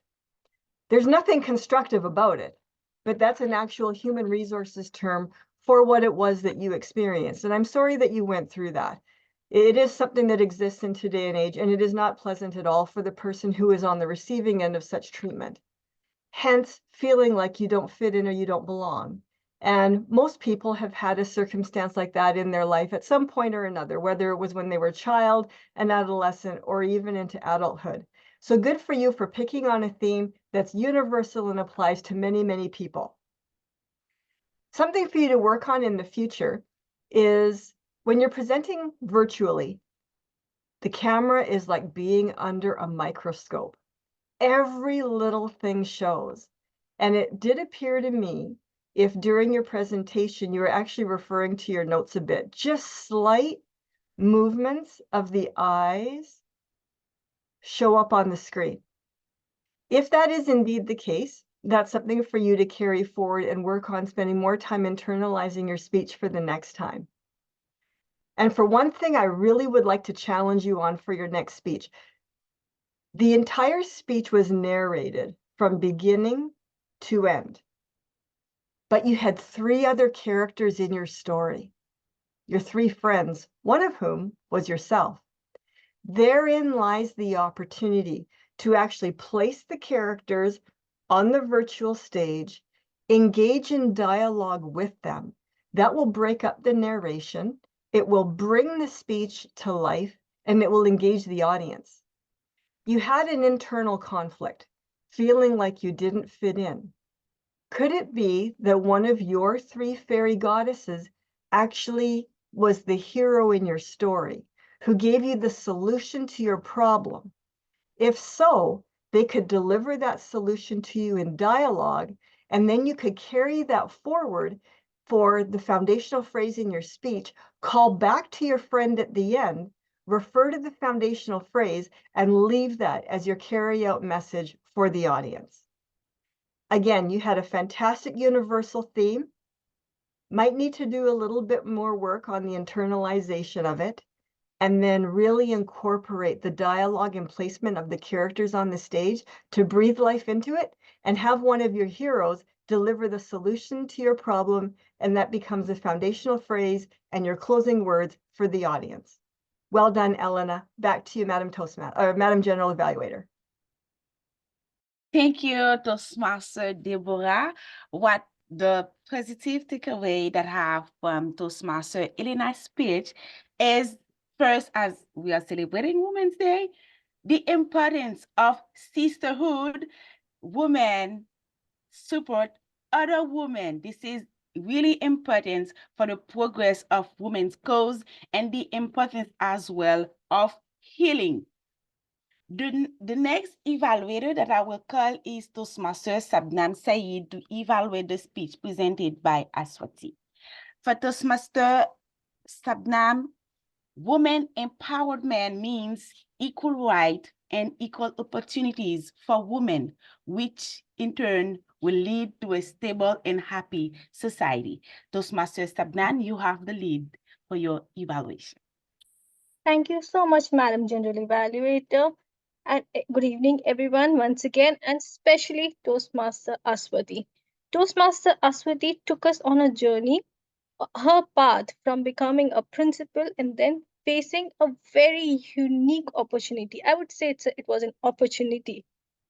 There's nothing constructive about it, but that's an actual human resources term for what it was that you experienced. And I'm sorry that you went through that. It is something that exists in today and age, and it is not pleasant at all for the person who is on the receiving end of such treatment. Hence, feeling like you don't fit in or you don't belong. And most people have had a circumstance like that in their life at some point or another, whether it was when they were a child, an adolescent, or even into adulthood. So good for you for picking on a theme that's universal and applies to many, many people. Something for you to work on in the future is when you're presenting virtually, the camera is like being under a microscope. Every little thing shows. And it did appear to me, if during your presentation you were actually referring to your notes a bit, just slight movements of the eyes show up on the screen. If that is indeed the case, that's something for you to carry forward and work on spending more time internalizing your speech for the next time. And for one thing, I really would like to challenge you on for your next speech. The entire speech was narrated from beginning to end. But you had 3 other characters in your story, your 3 friends, one of whom was yourself. Therein lies the opportunity to actually place the characters on the virtual stage, engage in dialogue with them. That will break up the narration, it will bring the speech to life, and it will engage the audience. You had an internal conflict, feeling like you didn't fit in. Could it be that one of your 3 fairy goddesses actually was the hero in your story, who gave you the solution to your problem? If so, they could deliver that solution to you in dialogue, and then you could carry that forward for the foundational phrase in your speech, call back to your friend at the end, refer to the foundational phrase, and leave that as your carry-out message for the audience. Again, you had a fantastic universal theme. Might need to do a little bit more work on the internalization of it, and then really incorporate the dialogue and placement of the characters on the stage to breathe life into it, and have one of your heroes deliver the solution to your problem, and that becomes a foundational phrase and your closing words for the audience. Well done, Elena. Back to you, Madam Toastmaster, or Madam General Evaluator. Thank you, Toastmaster Deborah. What the positive takeaway that I have from Toastmaster Elena's speech is, first, as we are celebrating Women's Day, the importance of sisterhood, women support other women. This is really important for the progress of women's cause and the importance as well of healing. The next evaluator that I will call is Toastmaster Sabnam Saeed to evaluate the speech presented by Aswathy. For Toastmaster Sabnam, women empowerment means equal right and equal opportunities for women, which in turn will lead to a stable and happy society. Toastmaster Sabnam, you have the lead for your evaluation. Thank you so much, Madam General Evaluator. And good evening, everyone, once again, and especially Toastmaster Aswathy. Toastmaster Aswathy took us on a journey, her path from becoming a principal and then facing a very unique opportunity. I would say it was an opportunity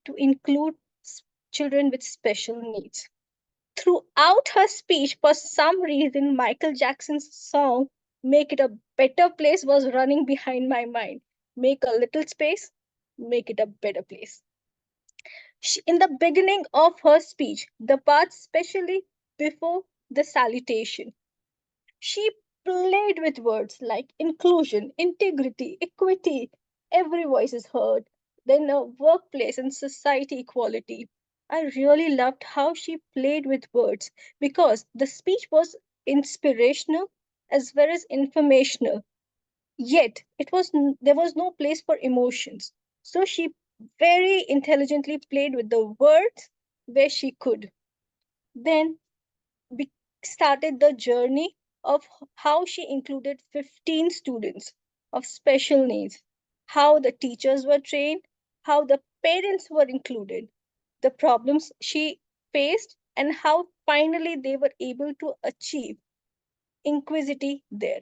to include children with special needs. Throughout her speech, for some reason, Michael Jackson's song, Make It a Better Place, was running behind my mind. Make a little space, make it a better place. In the beginning of her speech, the part especially before the salutation, she played with words like inclusion, integrity, equity, every voice is heard, then a workplace and society equality. I really loved how she played with words because the speech was inspirational as well as informational. Yet there was no place for emotions. So she very intelligently played with the words where she could. Then we started the journey of how she included 15 students of special needs, how the teachers were trained, how the parents were included, the problems she faced, and how finally they were able to achieve inclusivity there.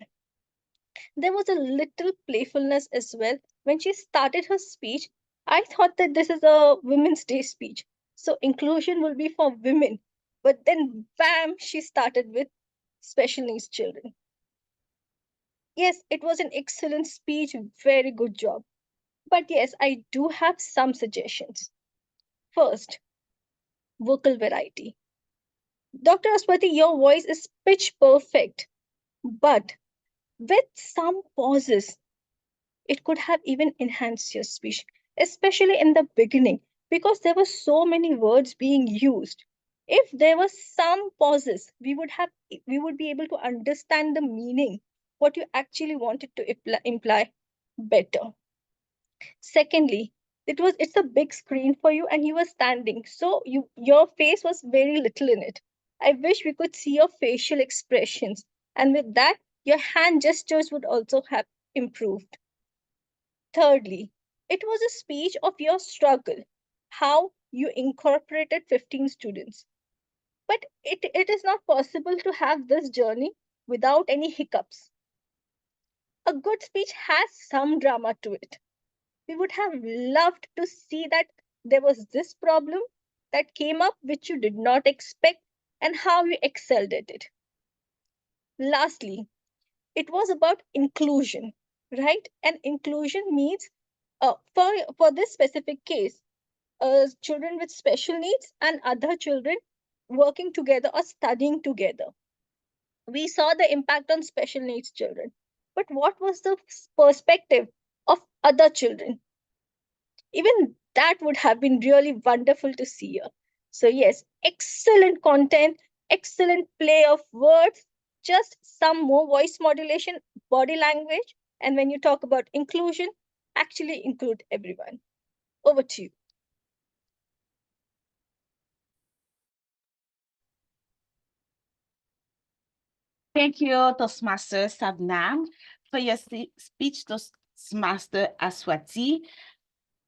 There was a little playfulness as well. When she started her speech, I thought that this is a Women's Day speech. So inclusion will be for women. But then, bam, she started with special needs children. Yes, it was an excellent speech, very good job. But yes, I do have some suggestions. First, vocal variety. Dr. Aswathy, your voice is pitch perfect, but with some pauses, it could have even enhanced your speech, especially in the beginning, because there were so many words being used. If there were some pauses, we would be able to understand the meaning, what you actually wanted to imply better. Secondly, it's a big screen for you and you were standing, so your face was very little in it. I wish we could see your facial expressions, and with that, your hand gestures would also have improved. Thirdly, it was a speech of your struggle, how you incorporated 15 students. But it is not possible to have this journey without any hiccups. A good speech has some drama to it. We would have loved to see that there was this problem that came up which you did not expect and how you excelled at it. Lastly, it was about inclusion, right? And inclusion means for this specific case, children with special needs and other children working together or studying together. We saw the impact on special needs children, but what was the perspective of other children? Even that would have been really wonderful to see here. So yes, excellent content, excellent play of words, just some more voice modulation, body language, and when you talk about inclusion, actually include everyone. Over to you. Thank you, Toastmaster Sabnam, for your speech, Toastmaster Aswathy.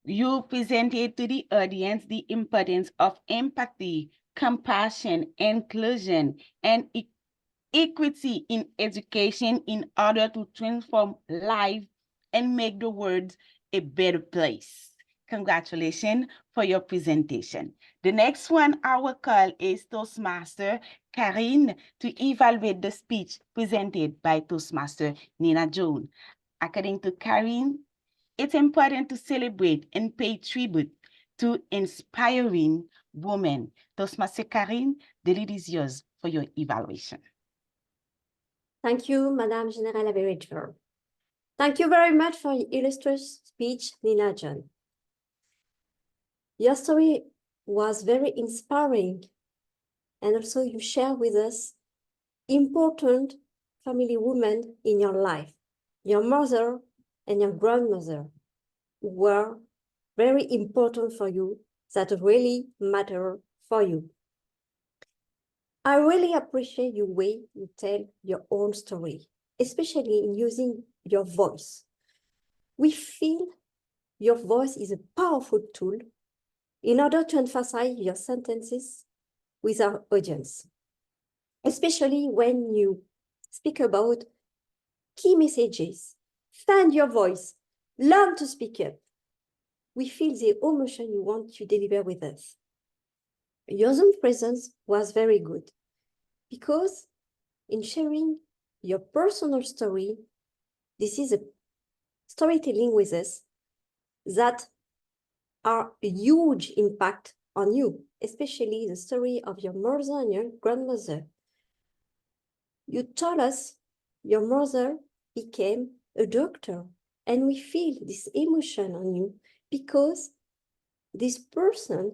You presented to the audience the importance of empathy, compassion, inclusion, and equity in education in order to transform life and make the world a better place. Congratulations for your presentation. The next one I will call is Toastmaster Karine to evaluate the speech presented by Toastmaster Nina Jones. According to Karine, it's important to celebrate and pay tribute to inspiring women. Toastmaster Karine, the lead is yours for your evaluation. Thank you, Madam General Evaluator. Thank you very much for your illustrious speech, Nina John. Your story was very inspiring, and also you share with us important family women in your life. Your mother and your grandmother were very important for you, that really matter for you. I really appreciate your way you tell your own story, especially in using your voice. We feel your voice is a powerful tool in order to emphasize your sentences with our audience, especially when you speak about key messages. Find your voice, learn to speak up. We feel the emotion you want to deliver with us. Your Zoom presence was very good because in sharing your personal story, this is a storytelling with us that are a huge impact on you, especially the story of your mother and your grandmother. You told us your mother became a doctor, and we feel this emotion on you because this person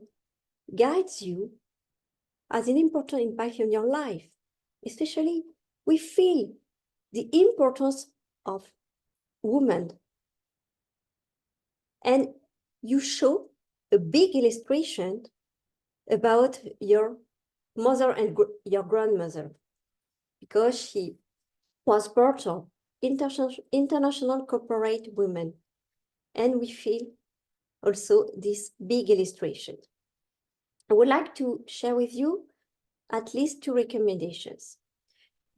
guides you as an important impact in your life. Especially, we feel the importance of women. And you show a big illustration about your mother and your grandmother, because she was part of international corporate women. And we feel also this big illustration. I would like to share with you at least 2 recommendations.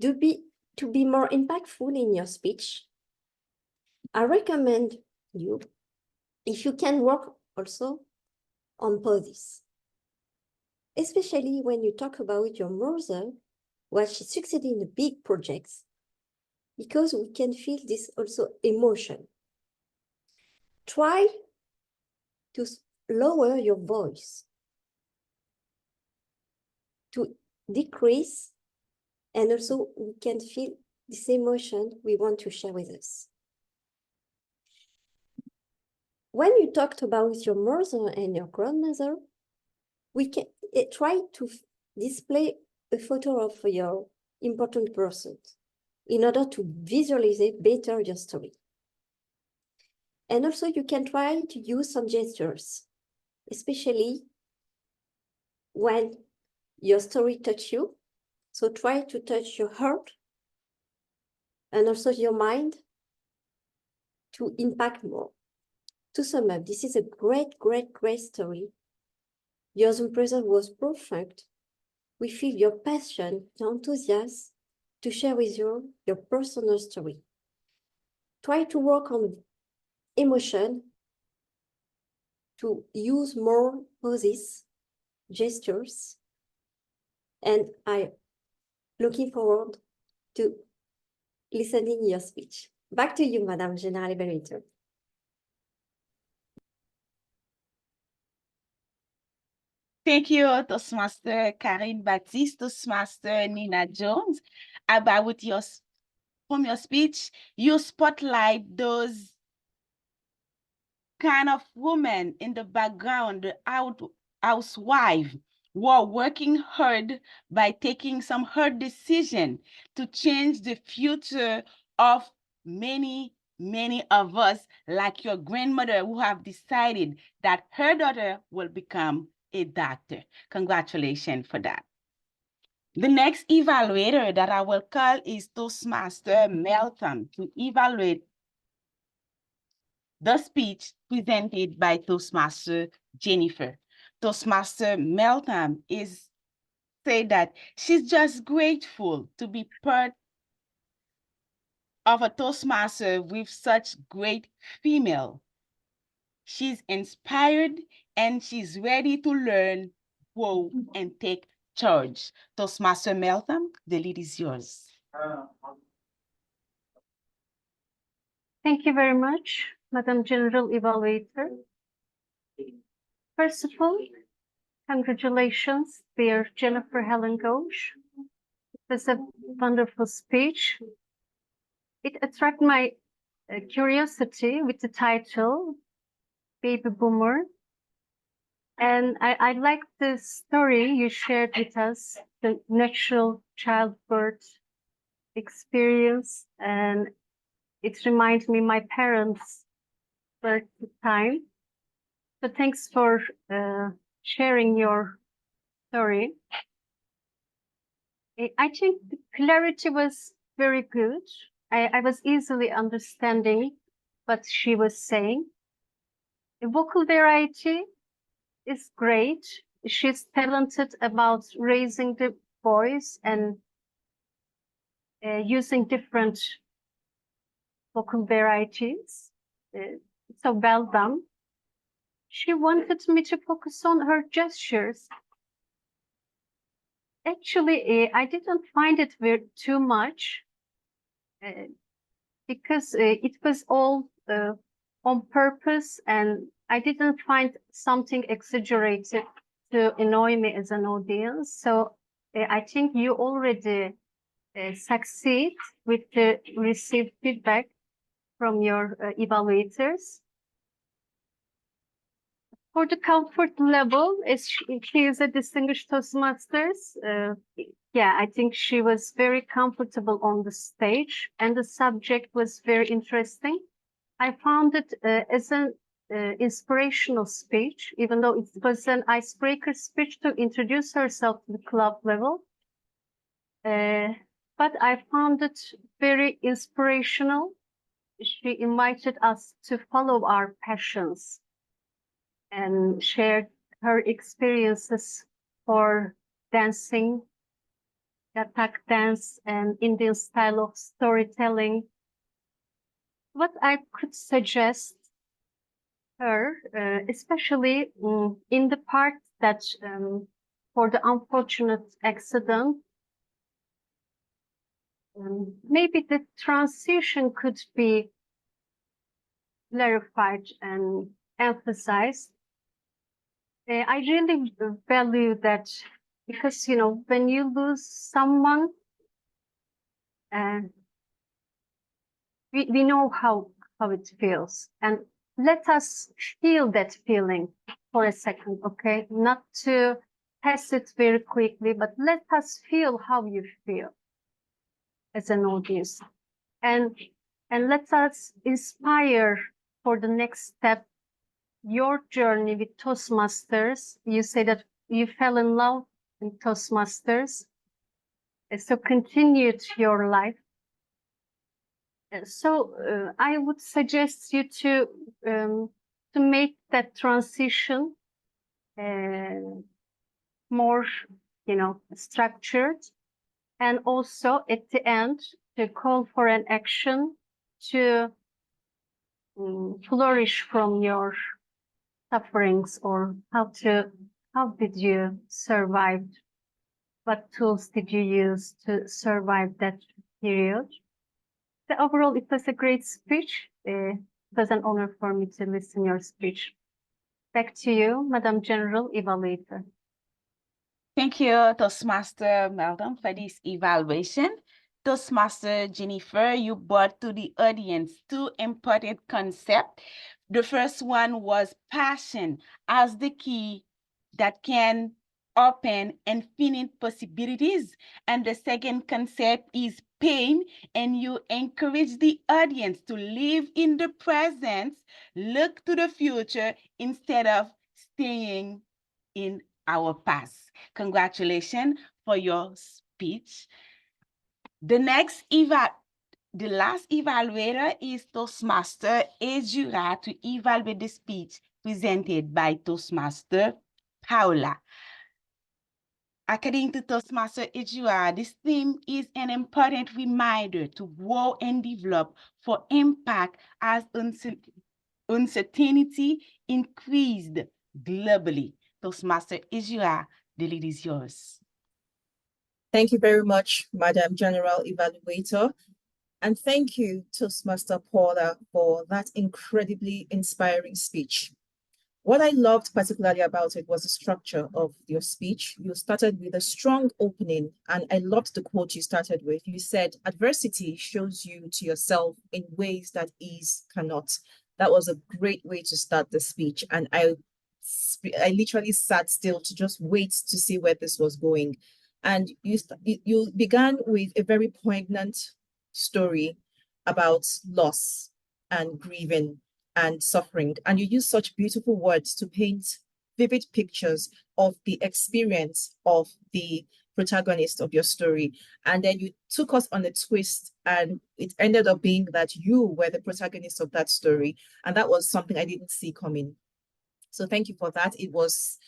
To be more impactful in your speech, I recommend you, if you can work also on pauses. especially when you talk about your mother, while she succeeded in the big projects, because we can feel this also emotion. Try to lower your voice, to decrease, and also we can feel this emotion we want to share with us. When you talked about your mother and your grandmother, we can try to display a photo of your important person in order to visualize better your story. And also you can try to use some gestures, especially when your story touches you. So try to touch your heart and also your mind to impact more. To sum up, this is a great, great, great story. Your brother was perfect. We feel your passion, your enthusiasm to share with you your personal story. Try to work on emotion, to use more poses, gestures, and I'm looking forward to listening your speech. Back to you, Madam General Evaluator. Thank you, Toastmaster Karine Baptiste, Toastmaster Nina Jones. From your speech, you spotlight those kind of women in the background, the housewife, who are working hard by taking some hard decision to change the future of many of us, like your grandmother, who have decided that her daughter will become a doctor. Congratulations for that. The next evaluator that I will call is Toastmaster Melton to evaluate the speech presented by Toastmaster Jennifer. Toastmaster Melton said that she's just grateful to be part of a Toastmaster with such great female. She's inspired and she's ready to learn, grow, and take charge. Toastmaster Melton, the lead is yours. Thank you very much, Madam General Evaluator. First of all, congratulations, dear Jennifer Helen Ghosh. It was a wonderful speech. It attracted my curiosity with the title, Baby Boomer. And I like the story you shared with us, the natural childbirth experience. And it reminds me my parents' birth time. So thanks for sharing your story. I think the clarity was very good. I was easily understanding what she was saying. The vocal variety is great. She's talented about raising the voice and using different vocal varieties. So well done. She wanted me to focus on her gestures. Actually, I didn't find it too much because it was all on purpose, and I didn't find something exaggerated to annoy me as an audience. So I think you already succeed with the received feedback from your evaluators. For the comfort level, as she is a distinguished Toastmasters, yeah, I think she was very comfortable on the stage, and the subject was very interesting. I found it as an inspirational speech, even though it was an icebreaker speech to introduce herself to the club level. But I found it very inspirational. She invited us to follow our passions and shared her experiences for dancing, Kathak dance, and Indian style of storytelling. What I could suggest her, especially in the part that for the unfortunate accident. Maybe the transition could be clarified and emphasized. I really value that because, you know, when you lose someone, we know how it feels. And let us feel that feeling for a second, okay? Not to pass it very quickly, but let us feel how you feel as an audience. And let us inspire for the next step, your journey with Toastmasters. You say that you fell in love with Toastmasters. So continue to your life. So I would suggest you to make that transition more, you know, structured, and also at the end to call for an action to flourish from your sufferings, or how did you survive? What tools did you use to survive that period? So overall, it was a great speech. It was an honor for me to listen to your speech. Back to you, Madam General Evaluator. Thank you, Toastmaster Melton, for this evaluation. Toastmaster Jennifer, you brought to the audience two important concepts. The first one was passion as the key that can open infinite possibilities. And the second concept is pain, and you encourage the audience to live in the present, look to the future instead of staying in our past. Congratulations for your speech. The last evaluator is Toastmaster Ejura to evaluate the speech presented by Toastmaster Paula. According to Toastmaster Ejura, this theme is an important reminder to grow and develop for impact as uncertainty increased globally. Toastmaster Ejura, the lead is yours. Thank you very much, Madam General Evaluator. And thank you, Toastmaster Paula, for that incredibly inspiring speech. What I loved particularly about it was the structure of your speech. You started with a strong opening, and I loved the quote you started with. You said, adversity shows you to yourself in ways that ease cannot. That was a great way to start the speech. And I literally sat still to just wait to see where this was going. And you began with a very poignant story about loss and grieving and suffering. And you use such beautiful words to paint vivid pictures of the experience of the protagonist of your story. And then you took us on a twist, and it ended up being that you were the protagonist of that story. And that was something I didn't see coming. So thank you for that. It was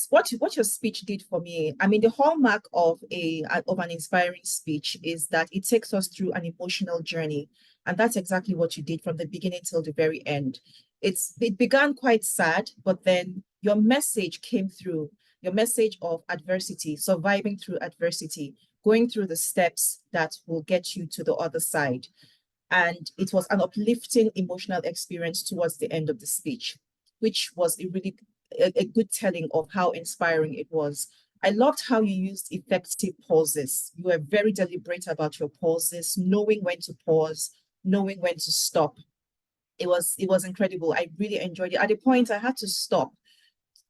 what your speech did for me. I mean, the hallmark of an inspiring speech is that it takes us through an emotional journey. And that's exactly what you did from the beginning till the very end. It began quite sad, but then your message came through, your message of adversity, surviving through adversity, going through the steps that will get you to the other side. And it was an uplifting emotional experience towards the end of the speech, which was a good telling of how inspiring it was. I loved how you used effective pauses. You were very deliberate about your pauses, knowing when to pause, knowing when to stop. It was incredible. I really enjoyed it. At a point, I had to stop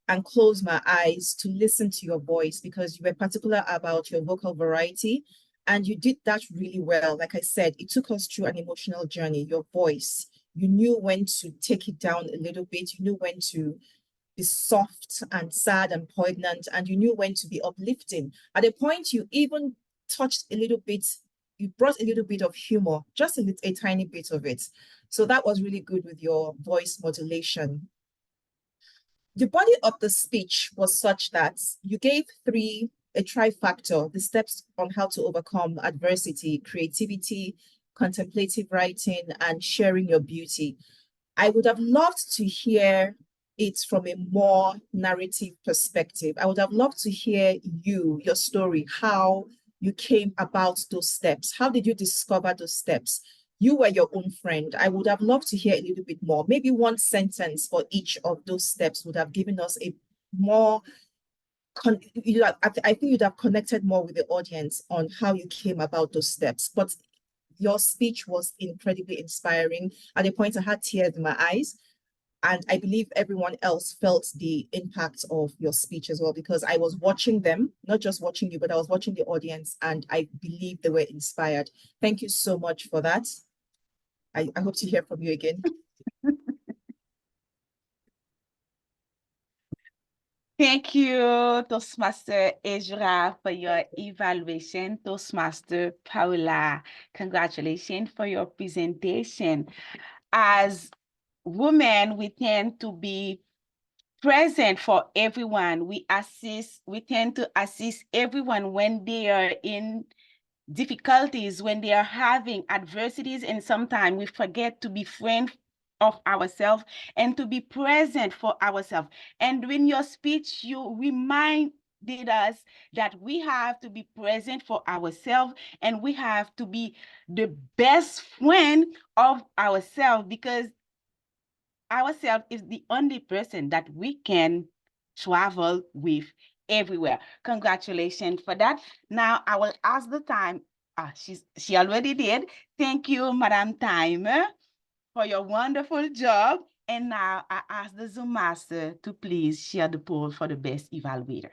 and close my eyes to listen to your voice because you were particular about your vocal variety, and you did that really well. Like I said, it took us through an emotional journey. Your voice, you knew when to take it down a little bit. You knew when to be soft and sad and poignant, and you knew when to be uplifting. At a point, you even touched a little bit, you brought a little bit of humor, just a tiny bit of it. So that was really good with your voice modulation. The body of the speech was such that you gave a trifactor, the steps on how to overcome adversity, creativity, contemplative writing, and sharing your beauty. I would have loved to hear it from a more narrative perspective. I would have loved to hear your story, how you came about those steps. How did you discover those steps? You were your own friend. I would have loved to hear a little bit more. Maybe one sentence for each of those steps would have given us a more, I think you'd have connected more with the audience on how you came about those steps. But your speech was incredibly inspiring. At a point, I had tears in my eyes. And I believe everyone else felt the impact of your speech as well, because I was watching them, not just watching you, but I was watching the audience, and I believe they were inspired. Thank you so much for that. I hope to hear from you again. Thank you, Toastmaster Ejura, for your evaluation. Toastmaster Paula, congratulations for your presentation. As women, we tend to be present for everyone. We tend to assist everyone when they are in difficulties, when they are having adversities, and sometimes we forget to be friends of ourselves and to be present for ourselves. And in your speech, you reminded us that we have to be present for ourselves, and we have to be the best friend of ourselves, because ourselves is the only person that we can travel with everywhere. Congratulations for that. Now I will ask the time. She already did. Thank you, Madam Timer, for your wonderful job. And now I ask the Zoom master to please share the poll for the best evaluator.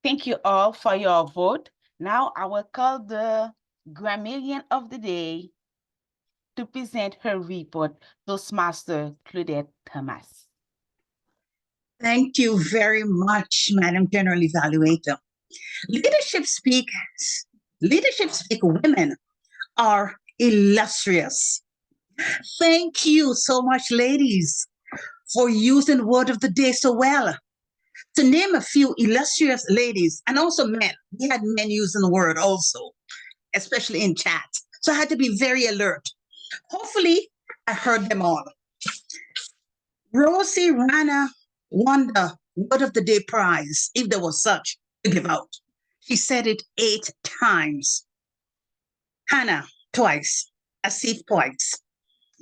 Thank you all for your vote. Now I will call the grammarian of the day to present her report, Toastmaster Claudette Thomas. Thank you very much, Madam General Evaluator. Leadership Speak women are illustrious. Thank you so much, ladies, for using the word of the day so well. To name a few illustrious ladies, and also men. We had men using the word also, especially in chat. So I had to be very alert. Hopefully, I heard them all. Rozy Rana won the Word of the Day prize, if there was such, to give out. She said it 8 times. Hannah, twice. Asif, twice.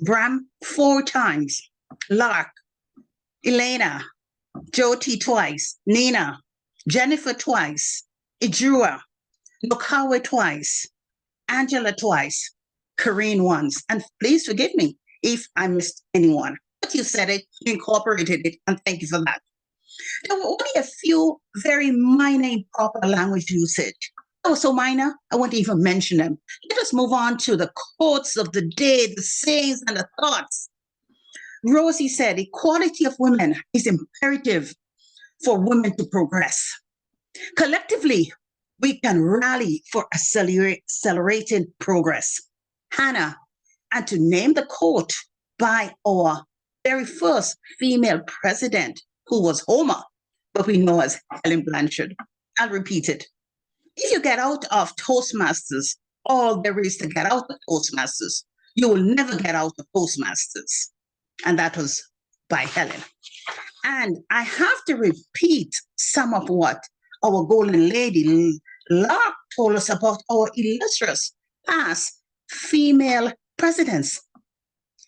Bram, 4 times. Lark, Elena, Jyoti, twice. Nina, Jennifer, twice. Ejura, Lokawe, twice. Angela, twice. Karine, once. And please forgive me if I missed anyone. But you said it, you incorporated it, and thank you for that. There were only a few very minor improper language usage. They were so minor, I won't even mention them. Let us move on to the quotes of the day, the sayings and the thoughts. Rozy said, equality of women is imperative for women to progress. Collectively, we can rally for accelerated progress. Hannah, and to name the quote by our very first female president, who was Homer, but we know as Helen Blanchard. I'll repeat it. If you get out of Toastmasters, all there is to get out of Toastmasters, you will never get out of Toastmasters. And that was by Helen. And I have to repeat some of what our golden lady, Lark, told us about our illustrious past female presidents.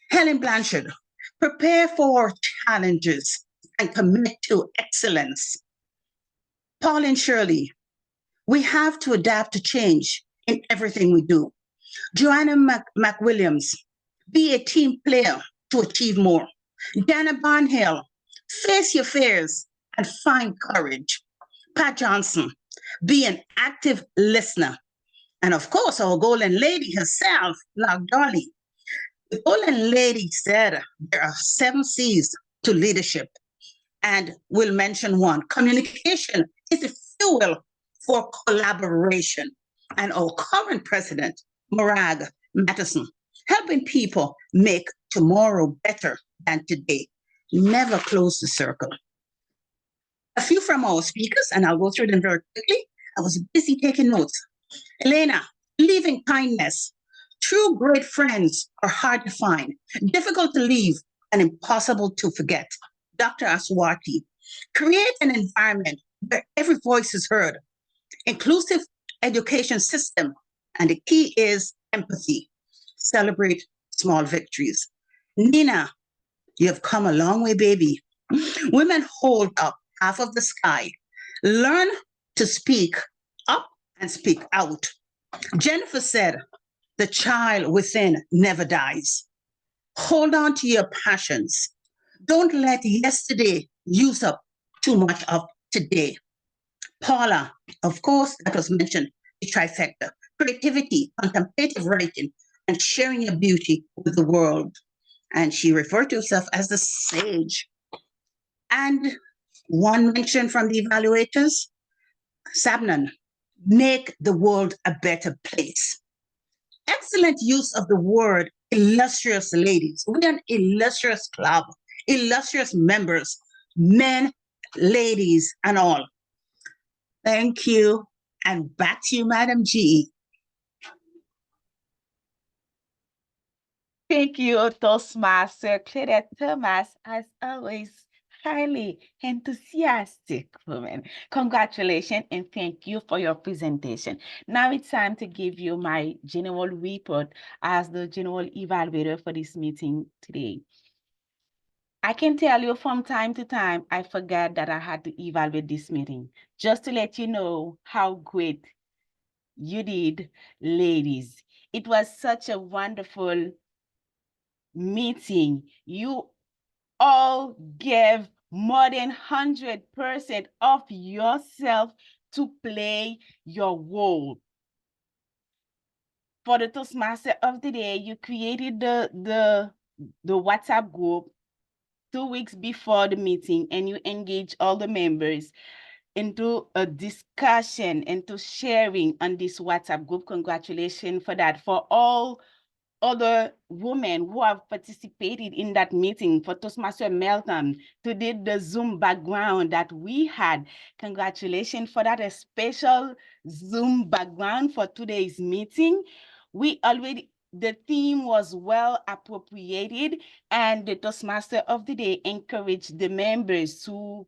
Helen Blanchard, prepare for challenges and commit to excellence. Pauline Shirley, we have to adapt to change in everything we do. Joanna McWilliams, be a team player to achieve more. Jana Barnhill, face your fears and find courage. Pat Johnson, be an active listener. And of course, our golden lady herself, Lark Doley. The golden lady said there are 7 C's to leadership. And we'll mention one. Communication is the fuel for collaboration. And our current president, Morag Matheson, helping people make tomorrow better than today. Never close the circle. A few from our speakers, and I'll go through them very quickly. I was busy taking notes. Elena, believe in kindness. True great friends are hard to find, difficult to leave, and impossible to forget. Dr. Aswathy, create an environment where every voice is heard. Inclusive education system, and the key is empathy. Celebrate small victories. Nina, you have come a long way, baby. Women hold up half of the sky. Learn to speak up and speak out. Jennifer said, the child within never dies. Hold on to your passions. Don't let yesterday use up too much of today. Paula, of course, that was mentioned, the trifecta. Creativity, contemplative writing, and sharing your beauty with the world. And she referred to herself as the sage. And one mention from the evaluators, Sabnan, make the world a better place. Excellent use of the word illustrious ladies. We're an illustrious club, illustrious members, men, ladies, and all. Thank you. And back to you, Madam G. Thank you, Toastmaster Claudette Thomas, as always, highly enthusiastic woman. Congratulations and thank you for your presentation. Now it's time to give you my general report as the general evaluator for this meeting today. I can tell you from time to time, I forgot that I had to evaluate this meeting. Just to let you know how great you did, ladies. It was such a wonderful meeting. You all gave more than 100% of yourself to play your role. For the Toastmaster of the Day, you created the WhatsApp group 2 weeks before the meeting, and you engage all the members into a discussion, into sharing on this WhatsApp group. Congratulations for that. For all other women who have participated in that meeting, for Toastmaster Melton, to did the Zoom background that we had. Congratulations for that, a special Zoom background for today's meeting. The theme was well appropriated, and the Toastmaster of the Day encouraged the members to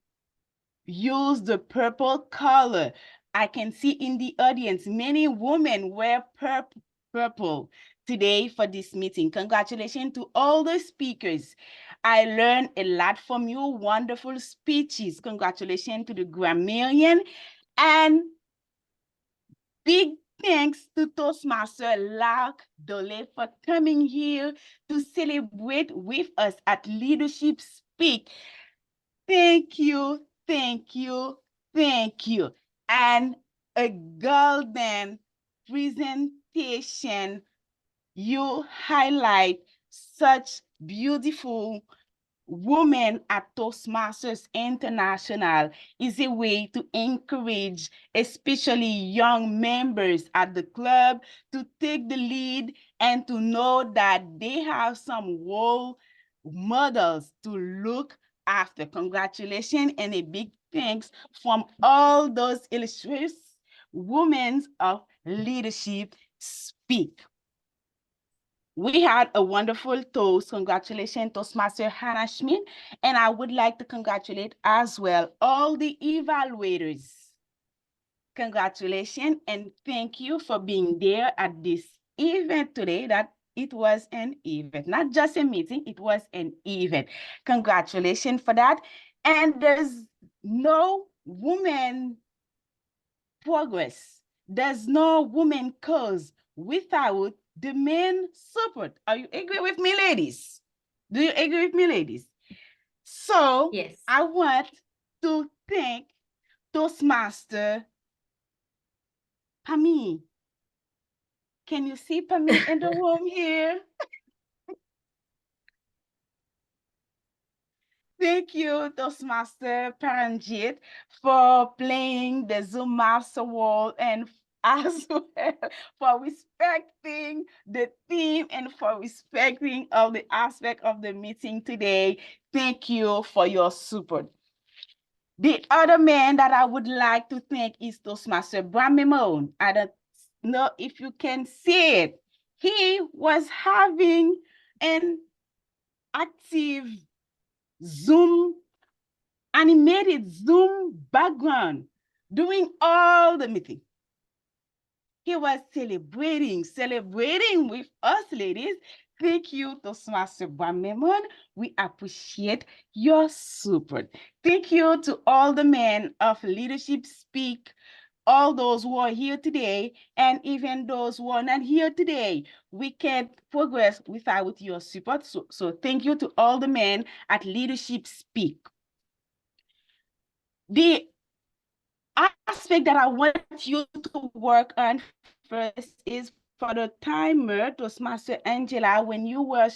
use the purple color. I can see in the audience, many women wear purple today for this meeting. Congratulations to all the speakers. I learned a lot from you, wonderful speeches. Congratulations to the grammarian, and big thanks to Toastmaster Lark Doley for coming here to celebrate with us at Leadership Speak. Thank you, thank you, thank you. And a golden presentation. You highlight such beautiful women at Toastmasters International is a way to encourage, especially young members at the club, to take the lead and to know that they have some role models to look after. Congratulations and a big thanks from all those illustrious women of Leadership Speak. We had a wonderful toast. Congratulations, Toastmaster Hannah Schmidt. And I would like to congratulate as well all the evaluators. Congratulations and thank you for being there at this event today. That it was an event, not just a meeting, it was an event. Congratulations for that. And there's no woman progress. There's no woman cause without the men support. Are you agree with me, ladies? Do you agree with me, ladies? So yes, I want to thank Toastmaster Pami. Can you see Pami in the room here? Thank you, Toastmaster Paranjit, for playing the Zoom Master role and as well for respecting the theme and for respecting all the aspects of the meeting today. Thank you for your support. The other man that I would like to thank is Toastmaster Bramimon. I don't know if you can see it. He was having an active Zoom, animated Zoom background doing all the meeting. He was celebrating with us, ladies. Thank you, Toastmaster Bramimon. We appreciate your support. Thank you to all the men of Leadership Speak, all those who are here today, and even those who are not here today. We can't progress without your support. So thank you to all the men at Leadership Speak. The aspect that I want you to work on first is for the timer, Toastmaster Angela, when you were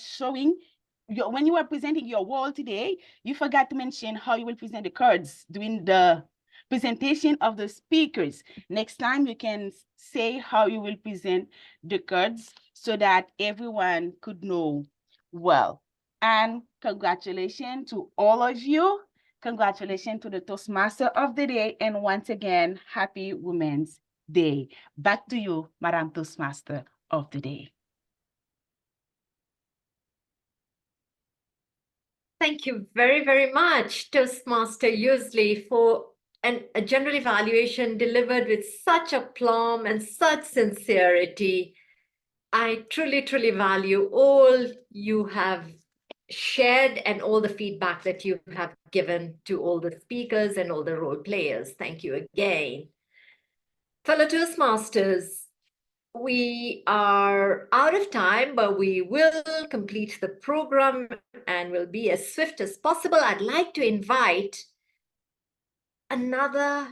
presenting your wall today, you forgot to mention how you will present the cards during the presentation of the speakers. Next time you can say how you will present the cards so that everyone could know well. And congratulations to all of you. Congratulations to the Toastmaster of the day. And once again, happy Women's Day. Back to you, Madam Toastmaster of the day. thank you very, very much, Toastmaster Youselee, for a general evaluation delivered with such aplomb and such sincerity. I truly, truly value all you have shared and all the feedback that you have given to all the speakers and all the role players. Thank you again. Fellow Toastmasters, we are out of time, but we will complete the program and will be as swift as possible. I'd like to invite another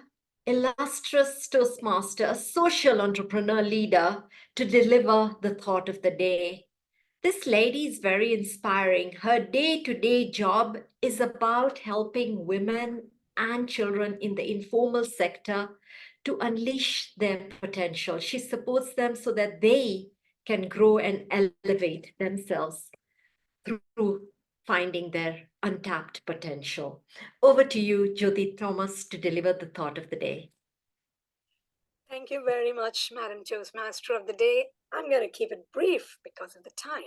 illustrious Toastmaster, a social entrepreneur leader, to deliver the thought of the day. This lady is very inspiring. Her day-to-day job is about helping women and children in the informal sector to unleash their potential. She supports them so that they can grow and elevate themselves through finding their untapped potential. Over to you, Jyoti Thomas, to deliver the thought of the day. Thank you very much, Madam Toastmaster of the day. I'm going to keep it brief because of the time.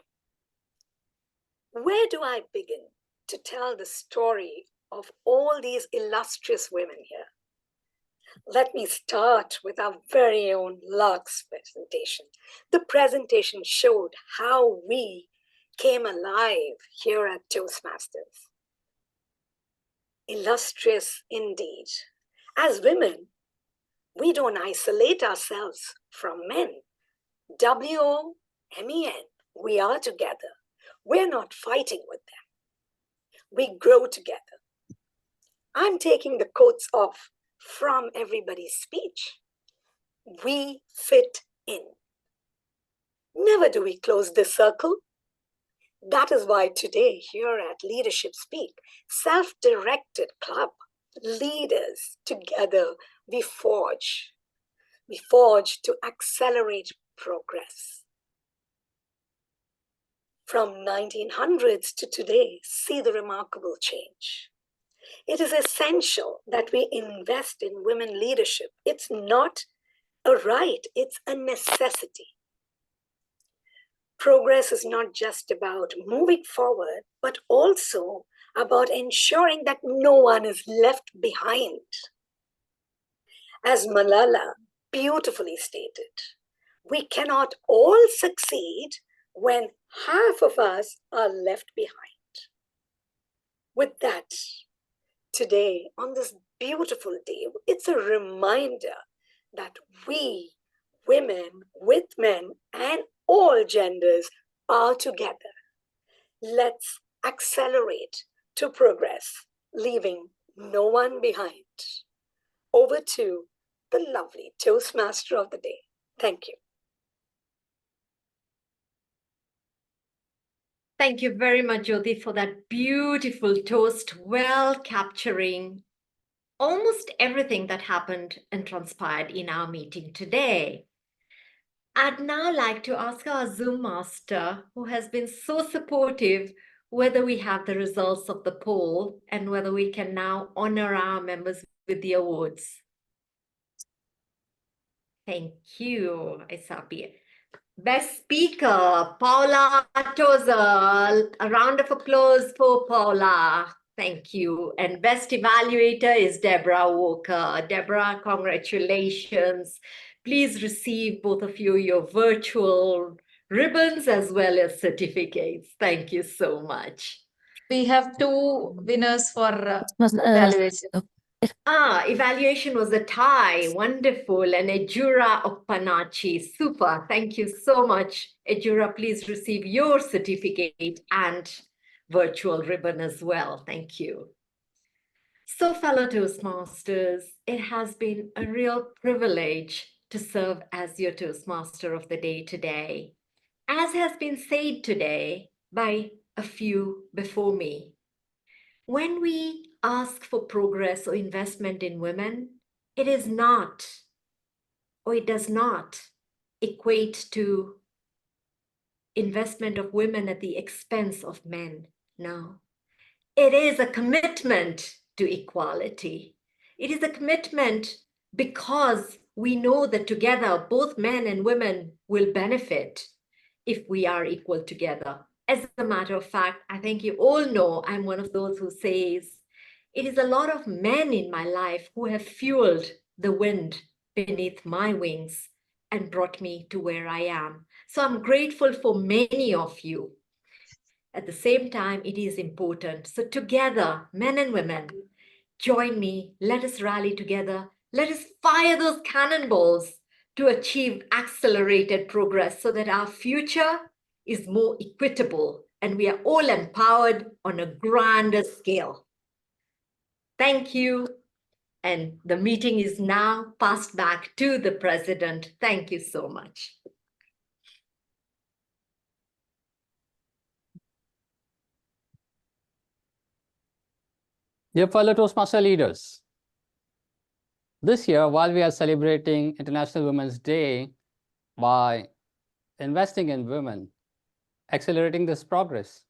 Where do I begin to tell the story of all these illustrious women here? Let me start with our very own Lark's presentation. The presentation showed how we came alive here at Toastmasters. Illustrious indeed. As women, we don't isolate ourselves from men. W-O-M-E-N, we are together. We're not fighting with them. We grow together. I'm taking the quotes off from everybody's speech. We fit in. Never do we close this circle. That is why today here at Leadership Speak, self-directed club, leaders together, we forge. We forge to accelerate progress. From 1900s to today, see the remarkable change. It is essential that we invest in women leadership. It's not a right, it's a necessity. Progress is not just about moving forward, but also about ensuring that no one is left behind. As Malala beautifully stated, we cannot all succeed when half of us are left behind. With that, today, on this beautiful day, it's a reminder that we, women with men and all genders, are together. Let's accelerate to progress, leaving no one behind. Over to the lovely Toastmaster of the day. Thank you. Thank you very much, Jyoti, for that beautiful toast, well capturing almost everything that happened and transpired in our meeting today. I'd now like to ask our Zoom master, who has been so supportive, whether we have the results of the poll and whether we can now honor our members with the awards. Thank you, Isapi. Best speaker, Paula Tozer. A round of applause for Paula. Thank you. And best evaluator is Deborah Walker. Deborah, congratulations. Please receive, both of you, your virtual ribbons as well as certificates. Thank you so much. We have two winners for evaluation. Evaluation was a tie. Wonderful. And Ejura Okpanachi. Super. Thank you so much. Ejura, please receive your certificate and virtual ribbon as well. Thank you. So, fellow Toastmasters, it has been a real privilege to serve as your Toastmaster of the day today. As has been said today by a few before me, when we ask for progress or investment in women, it is not, or it does not equate to investment of women at the expense of men. No, it is a commitment to equality. It is a commitment because we know that together both men and women will benefit if we are equal together. As a matter of fact, I think you all know I'm one of those who says, it is a lot of men in my life who have fueled the wind beneath my wings and brought me to where I am. So I'm grateful for many of you. At the same time, it is important. So together, men and women, join me. Let us rally together. Let us fire those cannonballs to achieve accelerated progress so that our future is more equitable and we are all empowered on a grander scale. Thank you. And the meeting is now passed back to the president. Thank you so much. Dear fellow Toastmaster leaders, this year, while we are celebrating International Women's Day by investing in women, accelerating this progress,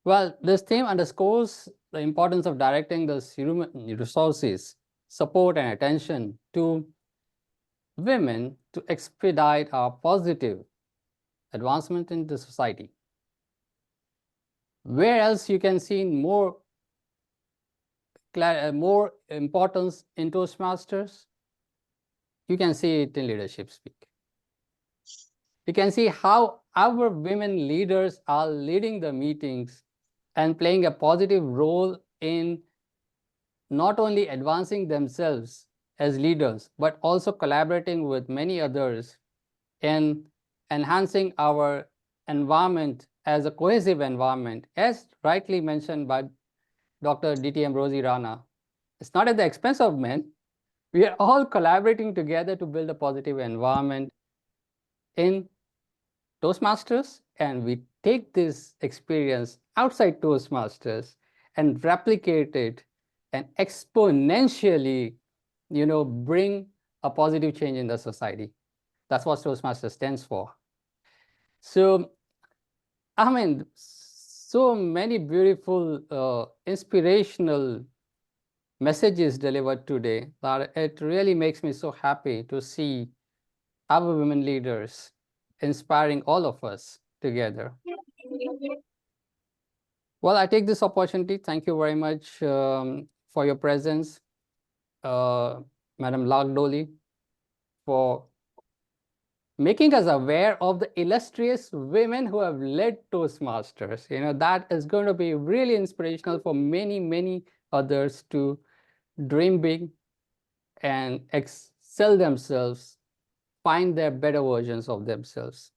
well, this theme underscores the importance of directing those human resources, support, and attention to women to expedite our positive advancement in the society. Where else you can see more importance in Toastmasters? You can see it in Leadership Speak. You can see how our women leaders are leading the meetings and playing a positive role in not only advancing themselves as leaders, but also collaborating with many others in enhancing our environment as a cohesive environment, as rightly mentioned by Dr. DTM Rozy Rana. It's not at the expense of men. We are all collaborating together to build a positive environment in Toastmasters, and we take this experience outside Toastmasters and replicate it and exponentially, bring a positive change in the society. That's what Toastmasters stands for. So, I mean, so many beautiful, inspirational messages delivered today that it really makes me so happy to see our women leaders inspiring all of us together. Well, I take this opportunity. Thank you very much for your presence, Madam Lark Doley, for making us aware of the illustrious women who have led Toastmasters. That is going to be really inspirational for many, many others to dream big and excel themselves, find their better versions of themselves.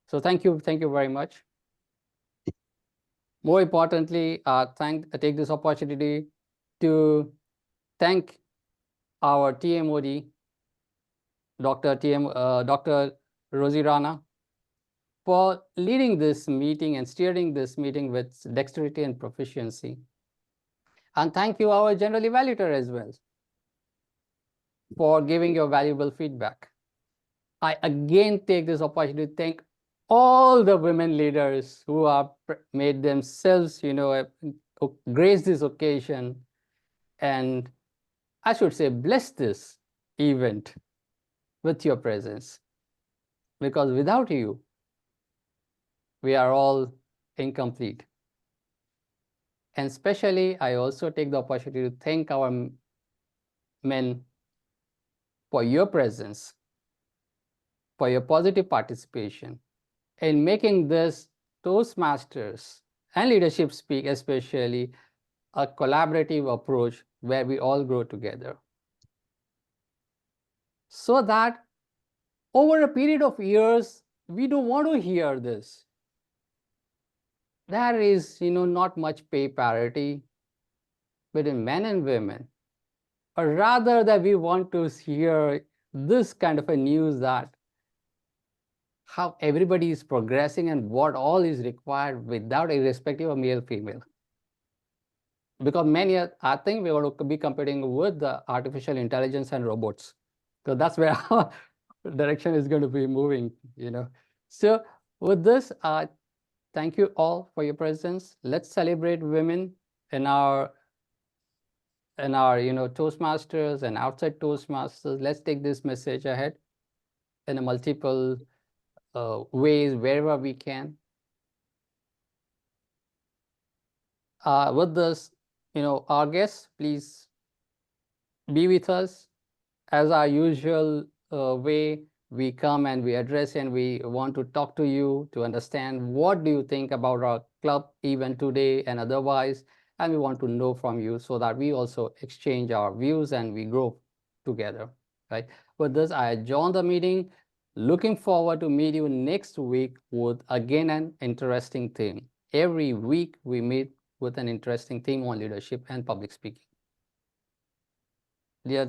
So thank you very much. More importantly, take this opportunity to thank our TMOD, Dr. Rozy Rana, for leading this meeting and steering this meeting with dexterity and proficiency. And thank you, our general evaluator, as well, for giving your valuable feedback. I again take this opportunity to thank all the women leaders who have made themselves, grace this occasion, and I should say, bless this event with your presence. Because without you, we are all incomplete. And especially, I also take the opportunity to thank our men for your presence, for your positive participation in making this Toastmasters and Leadership Speak especially a collaborative approach where we all grow together. So that over a period of years, we don't want to hear this. There is, not much pay parity between men and women, or rather that we want to hear this kind of a news that how everybody is progressing and what all is required without irrespective of male, female. Because many, I think we're going to be competing with the artificial intelligence and robots. So that's where our direction is going to be moving, So with this, thank you all for your presence. Let's celebrate women in our Toastmasters and outside Toastmasters. Let's take this message ahead in a multiple ways wherever we can. With this, our guests, please be with us. As our usual way, we come and we address and we want to talk to you to understand what do you think about our club event today and otherwise, and we want to know from you so that we also exchange our views and we grow together, right? With this, I adjourn the meeting. Looking forward to meet you next week with again an interesting theme. Every week we meet with an interesting theme on leadership and public speaking. Dear